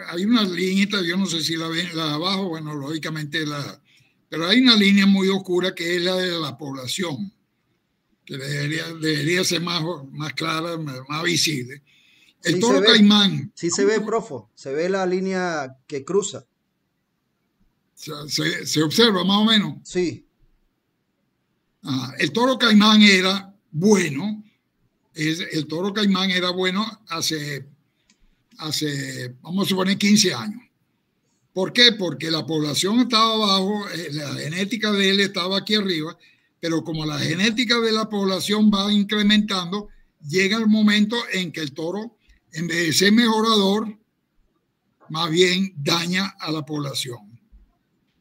Hay una línea, yo no sé si la ven, la de abajo, bueno, lógicamente pero hay una línea muy oscura que es la de la población, que debería ser más clara, más visible. El toro caimán. Sí se ve, profo, se ve la línea que cruza. Se observa más o menos. Sí. El toro caimán era bueno. El toro caimán era bueno hace, vamos a suponer, 15 años. ¿Por qué? Porque la población estaba abajo, la genética de él estaba aquí arriba, pero como la genética de la población va incrementando, llega el momento en que el toro, en vez de ser mejorador, más bien daña a la población.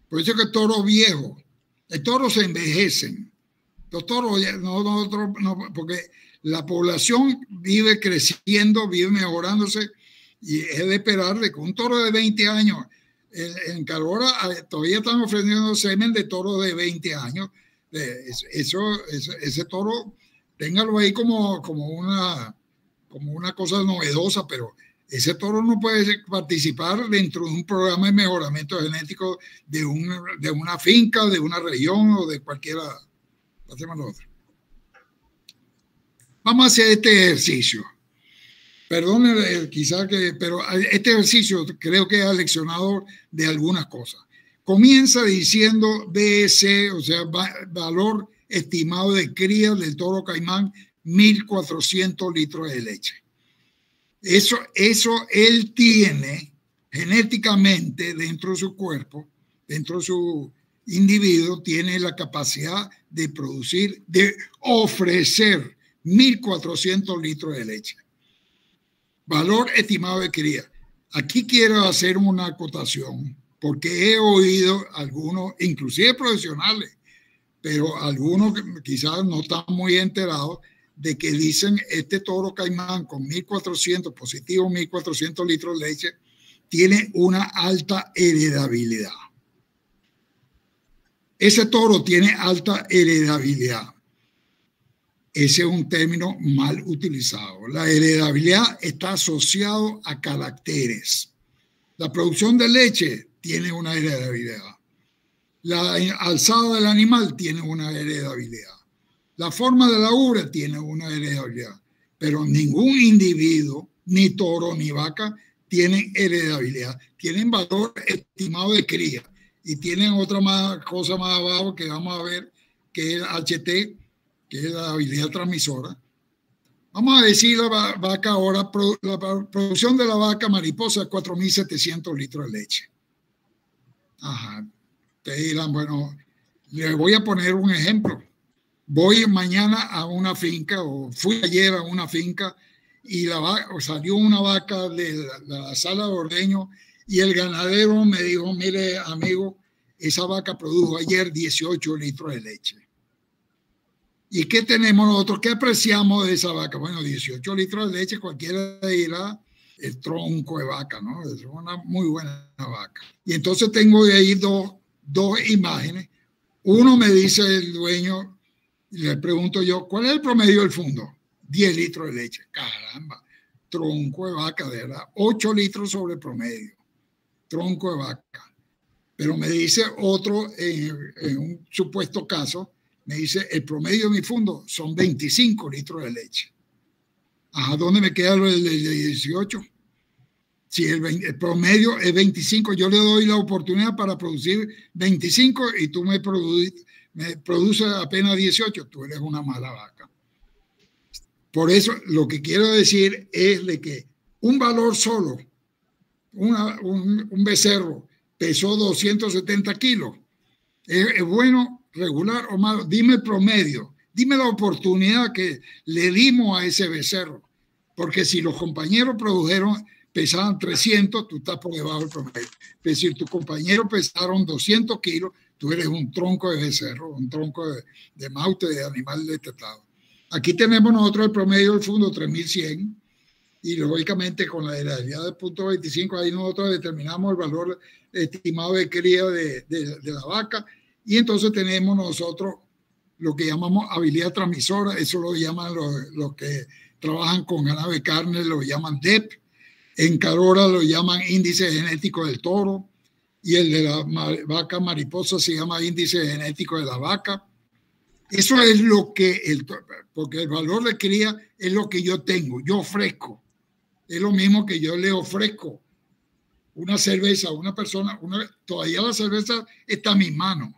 Por eso es que toros viejos, los toros se envejecen. Los toros, no, porque la población vive creciendo, vive mejorándose, y es de esperar de que un toro de 20 años, en Carora todavía están ofreciendo semen de toro de 20 años. Ese toro, téngalo ahí como una cosa novedosa, pero ese toro no puede participar dentro de un programa de mejoramiento genético de una finca, de una región o de cualquiera. Hacemos lo otro. Vamos a hacer este ejercicio. Perdón, quizás pero este ejercicio creo que es aleccionador de algunas cosas. Comienza diciendo BS, o sea, valor estimado de cría del toro caimán 1.400 litros de leche. Eso él tiene genéticamente dentro de su cuerpo, dentro de su individuo, tiene la capacidad de producir, de ofrecer 1.400 litros de leche. Valor estimado de cría. Aquí quiero hacer una acotación, porque he oído algunos, inclusive profesionales, pero algunos quizás no están muy enterados, de que dicen este toro caimán con 1.400, positivo 1.400 litros de leche, tiene una alta heredabilidad. Ese toro tiene alta heredabilidad. Ese es un término mal utilizado. La heredabilidad está asociado a caracteres. La producción de leche tiene una heredabilidad. La alzada del animal tiene una heredabilidad. La forma de la ubre tiene una heredabilidad. Pero ningún individuo, ni toro ni vaca, tienen heredabilidad. Tienen valor estimado de cría. Y tienen otra cosa más abajo que vamos a ver, que es el HT, que es la habilidad transmisora. Vamos a decir la vaca ahora, la producción de la vaca mariposa es 4.700 litros de leche. Ajá. Te dirán, bueno, les voy a poner un ejemplo. Voy mañana a una finca, o fui ayer a una finca, y salió una vaca de la sala de ordeño, y el ganadero me dijo, mire, amigo, esa vaca produjo ayer 18 litros de leche. ¿Y qué tenemos nosotros? ¿Qué apreciamos de esa vaca? Bueno, 18 litros de leche, cualquiera dirá el tronco de vaca, ¿no? Es una muy buena vaca. Y entonces tengo de ahí dos imágenes. Uno me dice el dueño, le pregunto yo, ¿cuál es el promedio del fondo? 10 litros de leche. Caramba, tronco de vaca, de verdad. 8 litros sobre promedio. Tronco de vaca. Pero me dice otro, en un supuesto caso, me dice, el promedio de mi fondo son 25 litros de leche. ¿A dónde me queda lo de 18? Si el promedio es 25, yo le doy la oportunidad para producir 25 y tú me produces apenas 18, tú eres una mala vaca. Por eso lo que quiero decir es de que un valor solo, un becerro pesó 270 kilos, ¿es bueno, regular o malo? Dime el promedio, dime la oportunidad que le dimos a ese becerro, porque si los compañeros pesaban 300, tú estás por debajo del promedio. Pero si tus compañeros pesaron 200 kilos, tú eres un tronco de becerro, un tronco de maute, de animal destetado. Aquí tenemos nosotros el promedio del fondo 3.100, y lógicamente con la heredabilidad del punto 25, ahí nosotros determinamos el valor estimado de cría de la vaca, y entonces tenemos nosotros lo que llamamos habilidad transmisora. Eso lo llaman los que trabajan con ganado de carne, lo llaman DEP. En Carora lo llaman índice genético del toro, y el de la vaca mariposa se llama índice genético de la vaca. Eso es lo que, porque el valor de cría es lo que yo tengo, yo ofrezco. Es lo mismo que yo le ofrezco una cerveza a una persona, todavía la cerveza está en mis manos.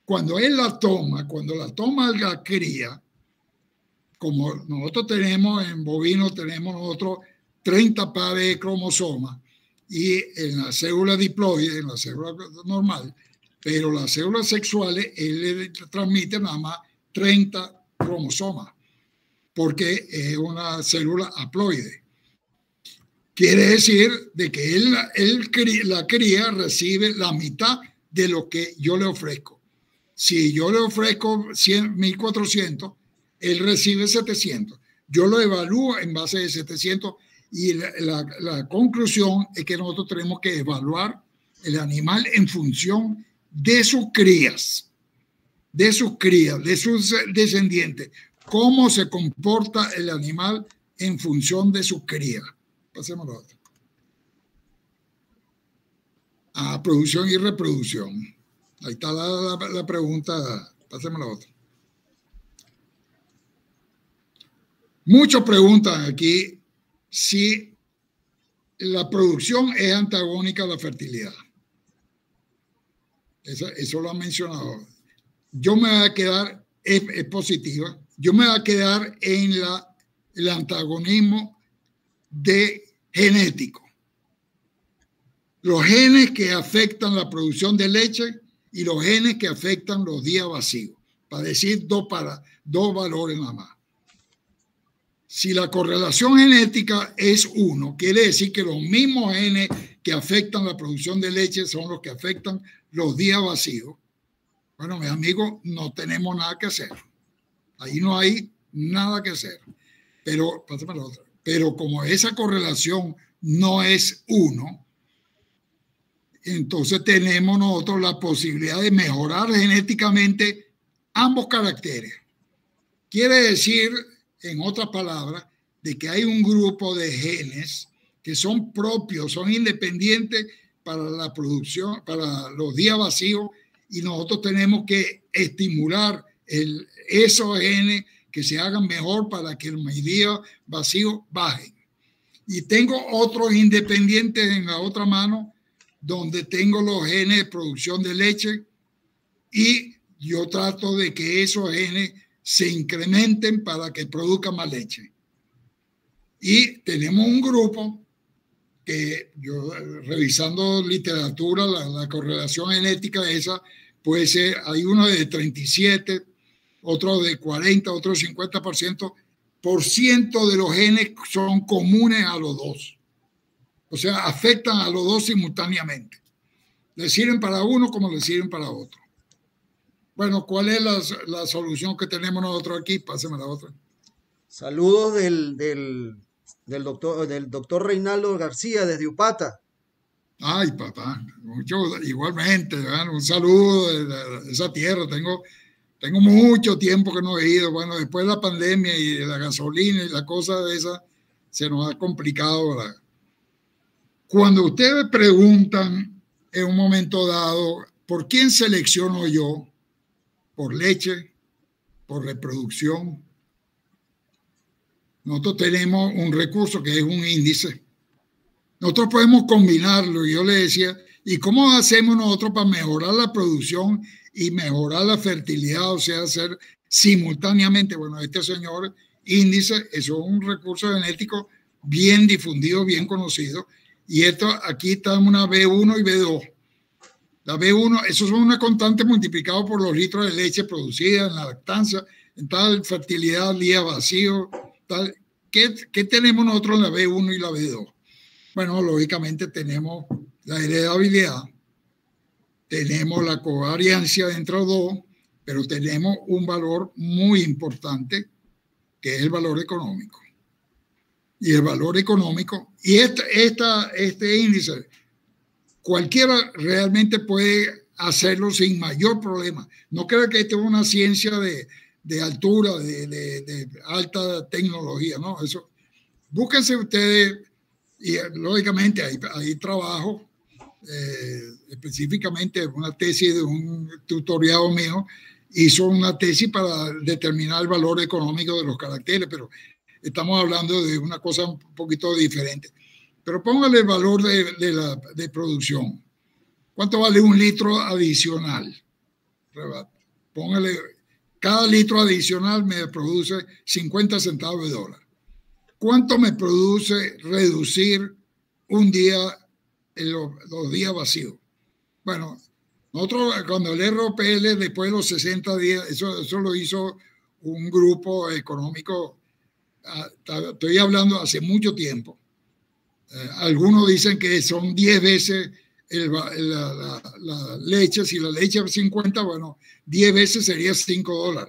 Cuando él la toma, cuando la toma la cría, como nosotros tenemos en bovino, tenemos nosotros 30 pares de cromosomas, y en la célula diploide, en la célula normal, pero las células sexuales, él le transmite nada más 30 cromosomas, porque es una célula haploide. Quiere decir de que la cría recibe la mitad de lo que yo le ofrezco. Si yo le ofrezco 1.400, él recibe 700. Yo lo evalúo en base de 700, y la conclusión es que nosotros tenemos que evaluar el animal en función de sus crías, de sus descendientes. Cómo se comporta el animal en función de sus crías. Pasemos a la otra. Producción y reproducción. Ahí está la pregunta. Pasemos a la otra. Muchos preguntan aquí si la producción es antagónica a la fertilidad. Eso lo han mencionado. Yo me voy a quedar, es positiva, yo me voy a quedar en el antagonismo de genético. Los genes que afectan la producción de leche y los genes que afectan los días vacíos, para decir dos valores nada más. Si la correlación genética es 1, quiere decir que los mismos genes que afectan la producción de leche son los que afectan los días vacíos. Bueno, mis amigos, no tenemos nada que hacer. Ahí no hay nada que hacer. Pero, pásame la otra. Pero como esa correlación no es 1, entonces tenemos nosotros la posibilidad de mejorar genéticamente ambos caracteres. Quiere decir, en otras palabras, de que hay un grupo de genes que son propios, son independientes para la producción, para los días vacíos, y nosotros tenemos que estimular esos genes que se hagan mejor para que los días vacíos bajen. Y tengo otros independientes en la otra mano, donde tengo los genes de producción de leche, y yo trato de que esos genes se incrementen para que produzcan más leche. Y tenemos un grupo que yo, revisando literatura, la correlación genética esa puede ser, hay uno de 37, otro de 40, otro de 50% de los genes son comunes a los dos. O sea, afectan a los dos simultáneamente. Le sirven para uno como le sirven para otro. Bueno, ¿cuál es la solución que tenemos nosotros aquí? Pásame la otra. Saludos del doctor Reinaldo García desde Upata. Ay, papá, igualmente, ¿verdad? Un saludo de esa tierra. Tengo mucho tiempo que no he ido. Bueno, después de la pandemia y de la gasolina y la cosa de esa, se nos ha complicado, ¿verdad? Cuando ustedes preguntan en un momento dado, ¿por quién selecciono yo? ¿Por leche? ¿Por reproducción? Nosotros tenemos un recurso que es un índice. Nosotros podemos combinarlo. Yo le decía, ¿y cómo hacemos nosotros para mejorar la producción y mejorar la fertilidad? O sea, hacer simultáneamente, bueno, este señor índice, eso es un recurso genético bien difundido, bien conocido. Y esto aquí está una B1 y B2. La B1, eso son una constante multiplicado por los litros de leche producida en la lactancia, en tal fertilidad, día vacío, tal. ¿Qué tenemos nosotros en la B1 y la B2? Bueno, lógicamente tenemos la heredabilidad, tenemos la covariancia entre los dos, pero tenemos un valor muy importante que es el valor económico. Y el valor económico, y este índice, cualquiera realmente puede hacerlo sin mayor problema. No creo que esto es una ciencia de altura, de alta tecnología, ¿no? Eso, búsquense ustedes, y lógicamente hay trabajo, específicamente una tesis de un tutoriado mío, hizo una tesis para determinar el valor económico de los caracteres, pero estamos hablando de una cosa un poquito diferente. Pero póngale el valor de producción. ¿Cuánto vale un litro adicional? Póngale, cada litro adicional me produce 50 centavos de dólar. ¿Cuánto me produce reducir un día en los días vacíos? Bueno, nosotros cuando el ROPL, después de los 60 días, eso lo hizo un grupo económico, estoy hablando hace mucho tiempo. Algunos dicen que son 10 veces la leche. Si la leche es 50, bueno, 10 veces sería $5.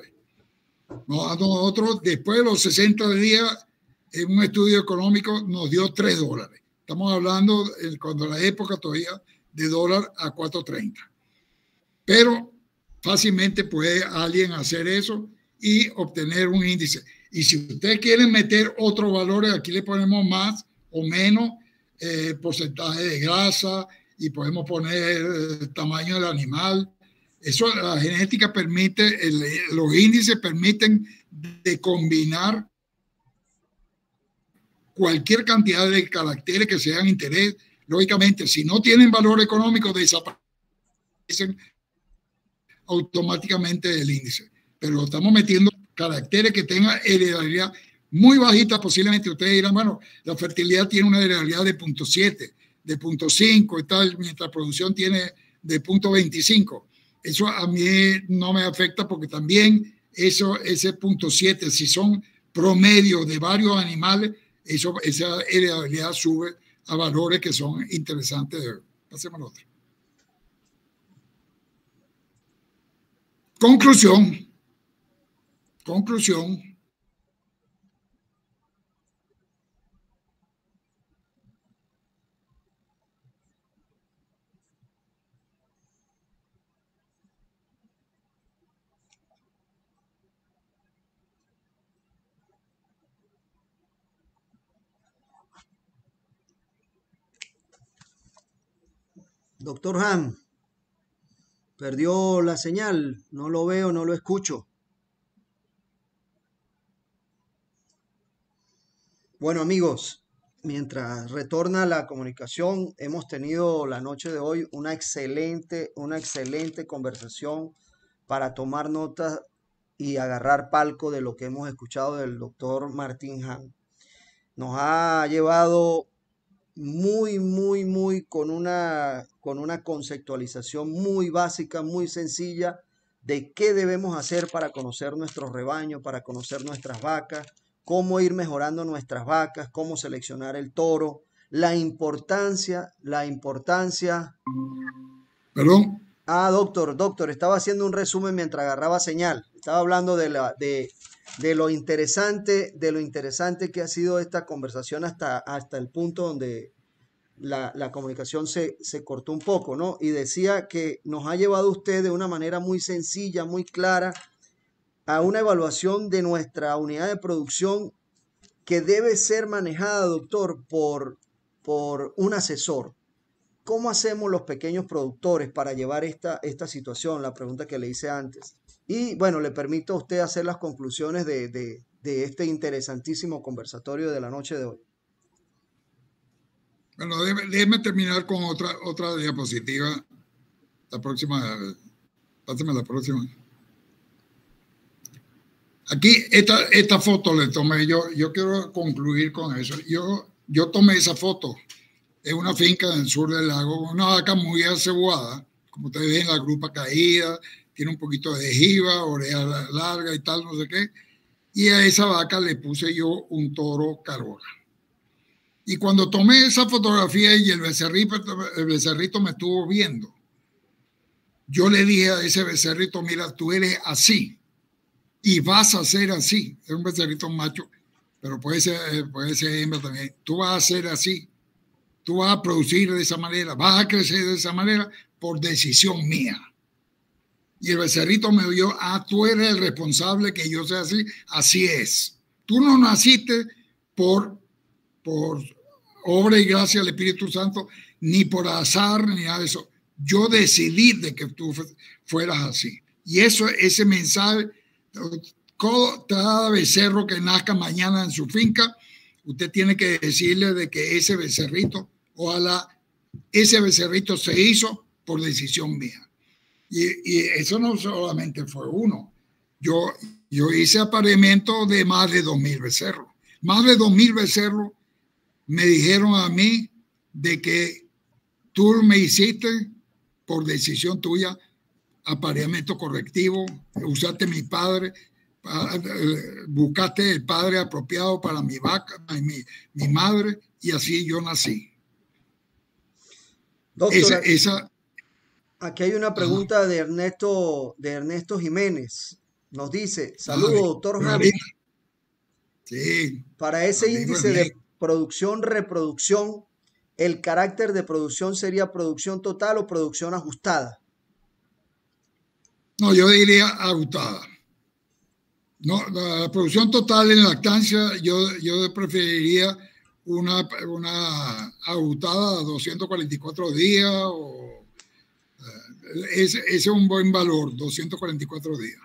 Nosotros, después de los 60 días, en un estudio económico nos dio $3. Estamos hablando cuando la época todavía de dólar a 4.30. Pero fácilmente puede alguien hacer eso y obtener un índice. Y si ustedes quieren meter otros valores, aquí le ponemos más o menos porcentaje de grasa y podemos poner el tamaño del animal. Eso, la genética permite, los índices permiten de combinar cualquier cantidad de caracteres que sean interés. Lógicamente, si no tienen valor económico, desaparecen automáticamente del índice. Pero lo estamos metiendo caracteres que tengan heredabilidad muy bajita. Posiblemente ustedes dirán, bueno, la fertilidad tiene una heredabilidad de 0.7, de 0.5 y tal, mientras la producción tiene de 0.25. Eso a mí no me afecta porque también ese 0.7, si son promedio de varios animales, esa heredabilidad sube a valores que son interesantes. Pasemos al otro. Conclusión. Doctor Han, perdió la señal, no lo veo, no lo escucho. Bueno, amigos, mientras retorna la comunicación, hemos tenido la noche de hoy una excelente conversación para tomar nota y agarrar palco de lo que hemos escuchado del doctor Martín Han. Nos ha llevado muy con una conceptualización muy básica, muy sencilla de qué debemos hacer para conocer nuestros rebaños, para conocer nuestras vacas, cómo ir mejorando nuestras vacas, cómo seleccionar el toro, la importancia. Perdón. Doctor, estaba haciendo un resumen mientras agarraba señal. Estaba hablando de lo interesante que ha sido esta conversación hasta el punto donde la comunicación se cortó un poco, ¿no? Y decía que nos ha llevado usted de una manera muy sencilla, muy clara, a una evaluación de nuestra unidad de producción que debe ser manejada, doctor, por un asesor. ¿Cómo hacemos los pequeños productores para llevar esta situación? La pregunta que le hice antes. Y bueno, le permito a usted hacer las conclusiones de este interesantísimo conversatorio de la noche de hoy. Bueno, déjeme terminar con otra diapositiva. La próxima, pásame la próxima. Aquí, esta foto le tomé yo quiero concluir con eso. Yo tomé esa foto en una finca en el sur del lago, una vaca muy acebada, como ustedes ven, la grupa caída, tiene un poquito de jiba, oreja larga y tal, no sé qué. Y a esa vaca le puse yo un toro Carola. Y cuando tomé esa fotografía y el becerrito me estuvo viendo, yo le dije a ese becerrito, mira, tú eres así y vas a ser así. Es un becerrito macho, pero puede ser hembra también. Tú vas a ser así. Tú vas a producir de esa manera, vas a crecer de esa manera por decisión mía. Y el becerrito me vio, tú eres el responsable que yo sea así. Así es. Tú no naciste por obra y gracia del Espíritu Santo, ni por azar, ni nada de eso. Yo decidí de que tú fueras así. Y ese mensaje, cada becerro que nazca mañana en su finca, usted tiene que decirle de que ese becerrito, ojalá ese becerrito se hizo por decisión mía. Y eso no solamente fue uno. Yo hice apareamiento de más de 2,000 becerros. Más de 2,000 becerros me dijeron a mí de que tú me hiciste por decisión tuya apareamiento correctivo, usaste mi padre, buscaste el padre apropiado para mi vaca, mi madre, y así yo nací. Doctor, aquí hay una pregunta de Ernesto Jiménez. Nos dice, saludos, doctor Javi. Sí. Para ese índice de producción-reproducción, ¿el carácter de producción sería producción total o producción ajustada? No, yo diría ajustada. No, la producción total en lactancia, yo preferiría una ajustada a 244 días. Ese es un buen valor, 244 días.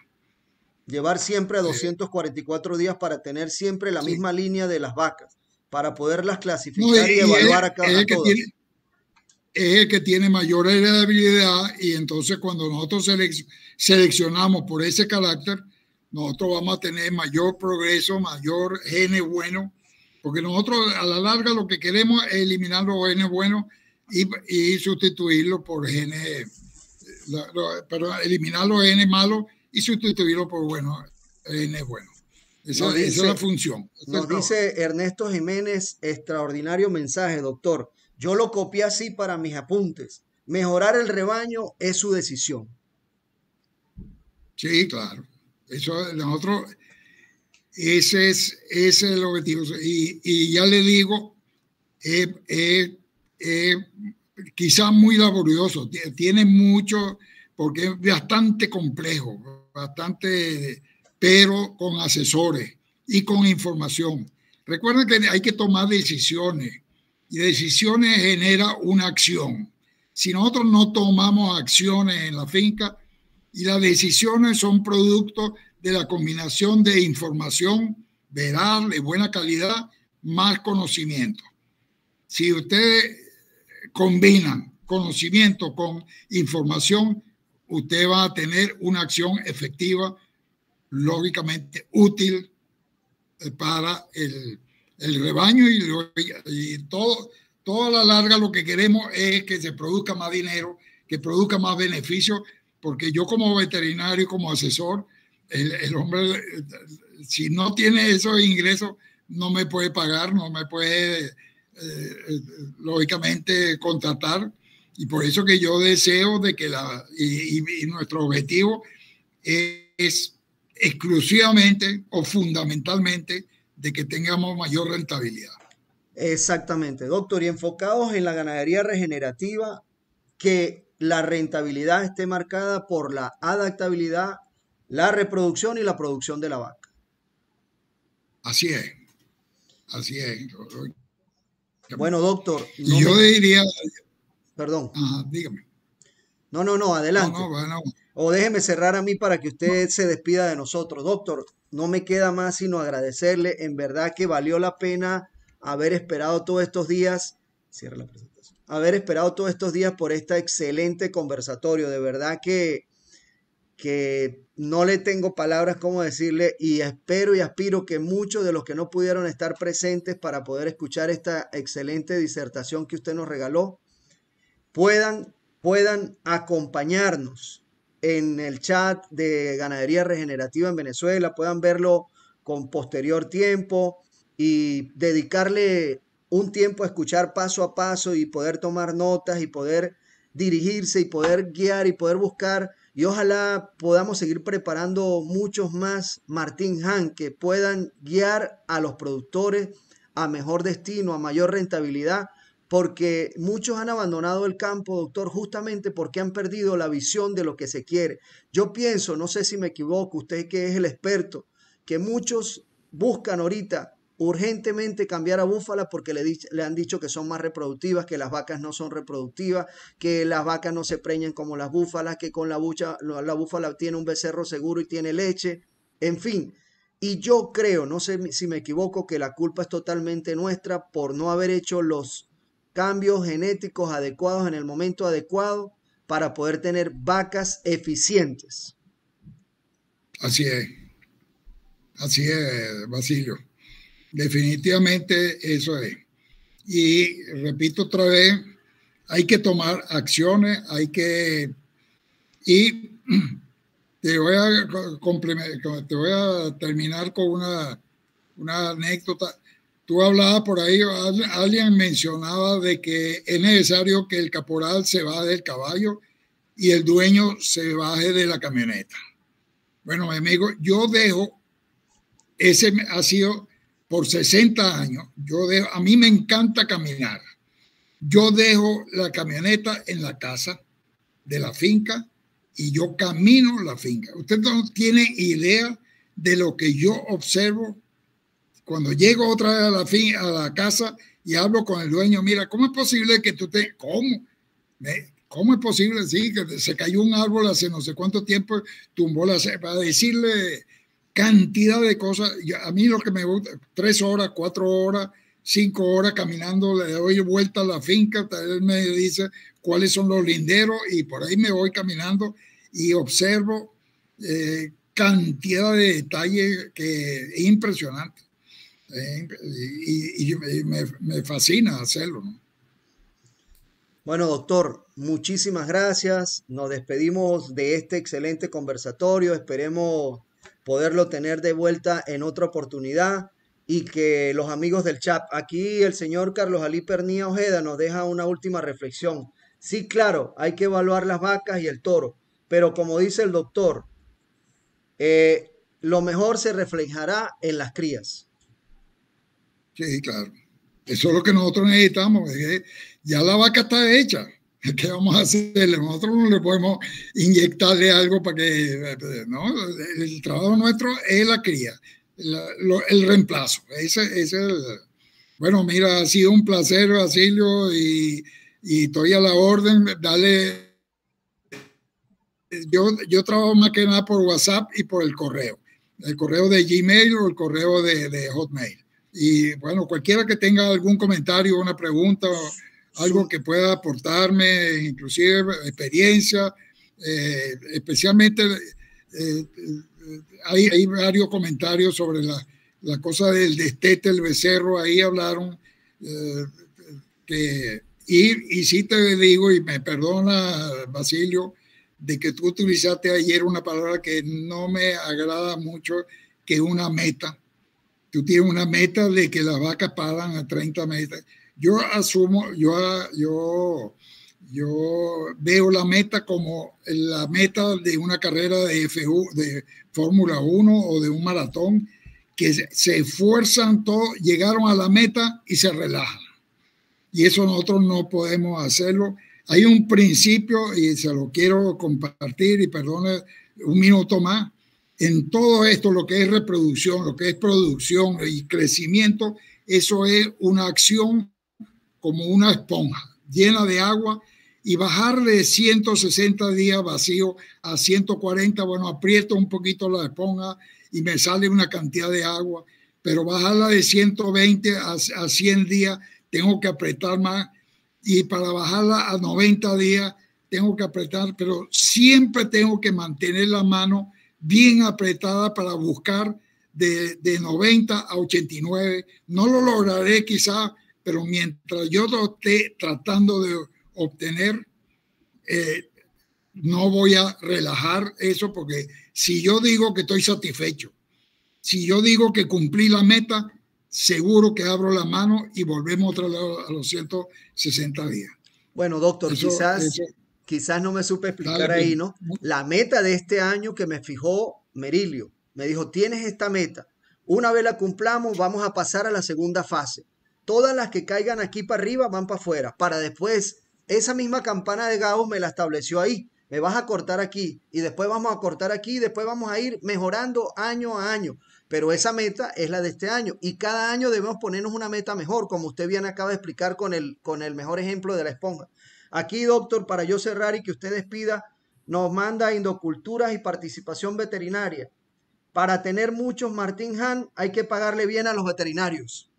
Llevar siempre a 244 días para tener siempre la misma línea de las vacas, para poderlas clasificar y evaluar a todas. Es el que tiene mayor heredabilidad, y entonces cuando nosotros seleccionamos por ese carácter, nosotros vamos a tener mayor progreso, mayor genes buenos, porque nosotros a la larga lo que queremos es eliminar los genes buenos y sustituirlos por genes, pero eliminar los genes malos y sustituirlos por genes buenos. Esa es la función. Nos dice Ernesto Jiménez, extraordinario mensaje, doctor. Yo lo copié así para mis apuntes. Mejorar el rebaño es su decisión. Sí, claro. Eso nosotros, ese es el objetivo. Y ya le digo, quizás muy laborioso, tiene mucho, porque es bastante complejo, pero con asesores y con información. Recuerden que hay que tomar decisiones y decisiones genera una acción. Si nosotros no tomamos acciones en la finca, y las decisiones son producto de la combinación de información veraz, de buena calidad, más conocimiento. Si ustedes combinan conocimiento con información, usted va a tener una acción efectiva, lógicamente útil para el rebaño y todo a la larga lo que queremos es que se produzca más dinero, que produzca más beneficios, porque yo como veterinario y como asesor, el hombre, si no tiene esos ingresos, no me puede pagar, no me puede, lógicamente, contratar. Y por eso que yo deseo de que y nuestro objetivo es exclusivamente o fundamentalmente de que tengamos mayor rentabilidad. Exactamente, doctor. Y enfocados en la ganadería regenerativa, que la rentabilidad esté marcada por la adaptabilidad, la reproducción y la producción de la vaca. Así es. Así es. Bueno, doctor. No yo diría... Perdón. Ajá, dígame. No, adelante. Bueno. O déjeme cerrar a mí para que usted se despida de nosotros. Doctor, no me queda más sino agradecerle. En verdad que valió la pena haber esperado todos estos días. Cierra la presentación. Haber esperado todos estos días por este excelente conversatorio. De verdad que no le tengo palabras como decirle, y espero y aspiro que muchos de los que no pudieron estar presentes para poder escuchar esta excelente disertación que usted nos regaló puedan acompañarnos en el chat de Ganadería Regenerativa en Venezuela, puedan verlo con posterior tiempo y dedicarle un tiempo a escuchar paso a paso y poder tomar notas y poder dirigirse y poder guiar y poder buscar, y ojalá podamos seguir preparando muchos más Martin Han que puedan guiar a los productores a mejor destino, a mayor rentabilidad, porque muchos han abandonado el campo, doctor, justamente porque han perdido la visión de lo que se quiere. Yo pienso, no sé si me equivoco, usted que es el experto, que muchos buscan ahorita urgentemente cambiar a búfalas porque le han dicho que son más reproductivas, que las vacas no son reproductivas, que las vacas no se preñan como las búfalas, que con la búfala tiene un becerro seguro y tiene leche, en fin. Y yo creo, no sé si me equivoco, que la culpa es totalmente nuestra por no haber hecho los cambios genéticos adecuados en el momento adecuado para poder tener vacas eficientes. Así es, Basilio. Definitivamente eso es. Y repito otra vez, hay que tomar acciones, y te voy a terminar con una anécdota. Tú hablabas por ahí, alguien mencionaba de que es necesario que el caporal se baje del caballo y el dueño se baje de la camioneta. Bueno, mi amigo, ese ha sido por 60 años, a mí me encanta caminar. Yo dejo la camioneta en la casa de la finca y yo camino la finca. Usted no tiene idea de lo que yo observo cuando llego otra vez a la casa y hablo con el dueño. Mira, ¿cómo es posible que tú te... ¿Cómo es posible? Sí, que se cayó un árbol hace no sé cuánto tiempo, tumbó para decirle cantidad de cosas. A mí lo que me gusta, 3 horas, 4 horas, 5 horas caminando, le doy vuelta a la finca, él me dice cuáles son los linderos y por ahí me voy caminando y observo cantidad de detalle que es impresionante. Y me fascina hacerlo, ¿no? Bueno, doctor, muchísimas gracias. Nos despedimos de este excelente conversatorio. Esperemos poderlo tener de vuelta en otra oportunidad y que los amigos del chat, aquí el señor Carlos Alí Pernía Ojeda nos deja una última reflexión. Sí, claro, hay que evaluar las vacas y el toro, pero como dice el doctor, lo mejor se reflejará en las crías. Sí, claro. Eso es lo que nosotros necesitamos. Ya la vaca está hecha. ¿Qué vamos a hacerle? Nosotros no le podemos inyectarle algo para que... No, el trabajo nuestro es la cría, el reemplazo. Bueno, mira, ha sido un placer, Basilio, y estoy a la orden. Dale. Yo trabajo más que nada por WhatsApp y por el correo de Gmail o el correo de Hotmail. Y bueno, cualquiera que tenga algún comentario, una pregunta, algo que pueda aportarme, inclusive experiencia, especialmente hay varios comentarios sobre la cosa del destete, el becerro, ahí hablaron y sí te digo, y me perdona Basilio, de que tú utilizaste ayer una palabra que no me agrada mucho, que es una meta. Tú tienes una meta de que las vacas paran a 30 metros. Yo asumo, yo veo la meta como la meta de una carrera de Fórmula 1 o de un maratón, que se esfuerzan todos, llegaron a la meta y se relajan. Y eso nosotros no podemos hacerlo. Hay un principio, y se lo quiero compartir, y perdone un minuto más. En todo esto, lo que es reproducción, lo que es producción y crecimiento, eso es una acción como una esponja llena de agua, y bajar de 160 días vacío a 140, bueno, aprieto un poquito la esponja y me sale una cantidad de agua, pero bajarla de 120 a 100 días tengo que apretar más, y para bajarla a 90 días tengo que apretar, pero siempre tengo que mantener la mano bien apretada para buscar de 90 a 89. No lo lograré quizá, pero mientras yo lo esté tratando de obtener, no voy a relajar eso, porque si yo digo que estoy satisfecho, si yo digo que cumplí la meta, seguro que abro la mano y volvemos otra vez a los 160 días. Bueno, doctor, quizás no me supe explicar ahí, ¿no? La meta de este año que me fijó Merilio, me dijo, tienes esta meta. Una vez la cumplamos, vamos a pasar a la segunda fase. Todas las que caigan aquí para arriba van para afuera, para después, esa misma campana de Gauss me la estableció ahí. Me vas a cortar aquí y después vamos a cortar aquí y después vamos a ir mejorando año a año. Pero esa meta es la de este año y cada año debemos ponernos una meta mejor, como usted bien acaba de explicar con el mejor ejemplo de la esponja. Aquí, doctor, para yo cerrar y que usted despida, nos manda Indoculturas y Participación Veterinaria. Para tener muchos Martin Han hay que pagarle bien a los veterinarios.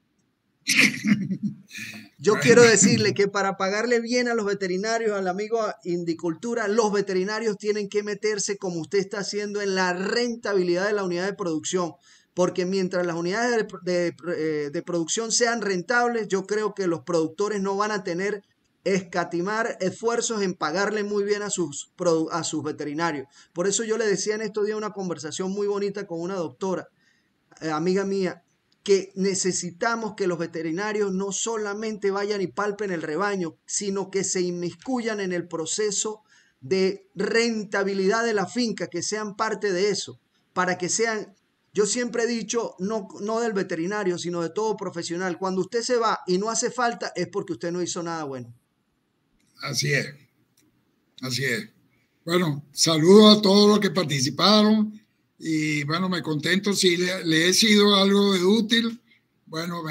Yo quiero decirle que para pagarle bien a los veterinarios, al amigo Indicultura, los veterinarios tienen que meterse, como usted está haciendo, en la rentabilidad de la unidad de producción. Porque mientras las unidades de producción sean rentables, yo creo que los productores no van a tener escatimar esfuerzos en pagarle muy bien a sus veterinarios. Por eso yo le decía en estos días una conversación muy bonita con una doctora, amiga mía, que necesitamos que los veterinarios no solamente vayan y palpen el rebaño, sino que se inmiscuyan en el proceso de rentabilidad de la finca, que sean parte de eso, para que sean, yo siempre he dicho, no del veterinario, sino de todo profesional, cuando usted se va y no hace falta es porque usted no hizo nada bueno. Así es, así es. Bueno, saludo a todos los que participaron. Y bueno, me contento si le he sido algo de útil. Bueno,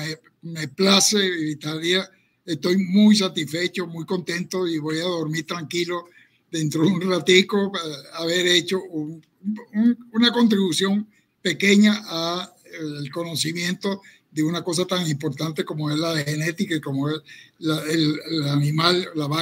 me place, estoy muy satisfecho, muy contento, y voy a dormir tranquilo dentro de un ratico, haber hecho una contribución pequeña al conocimiento de una cosa tan importante como es la genética y como es el animal, la vaca.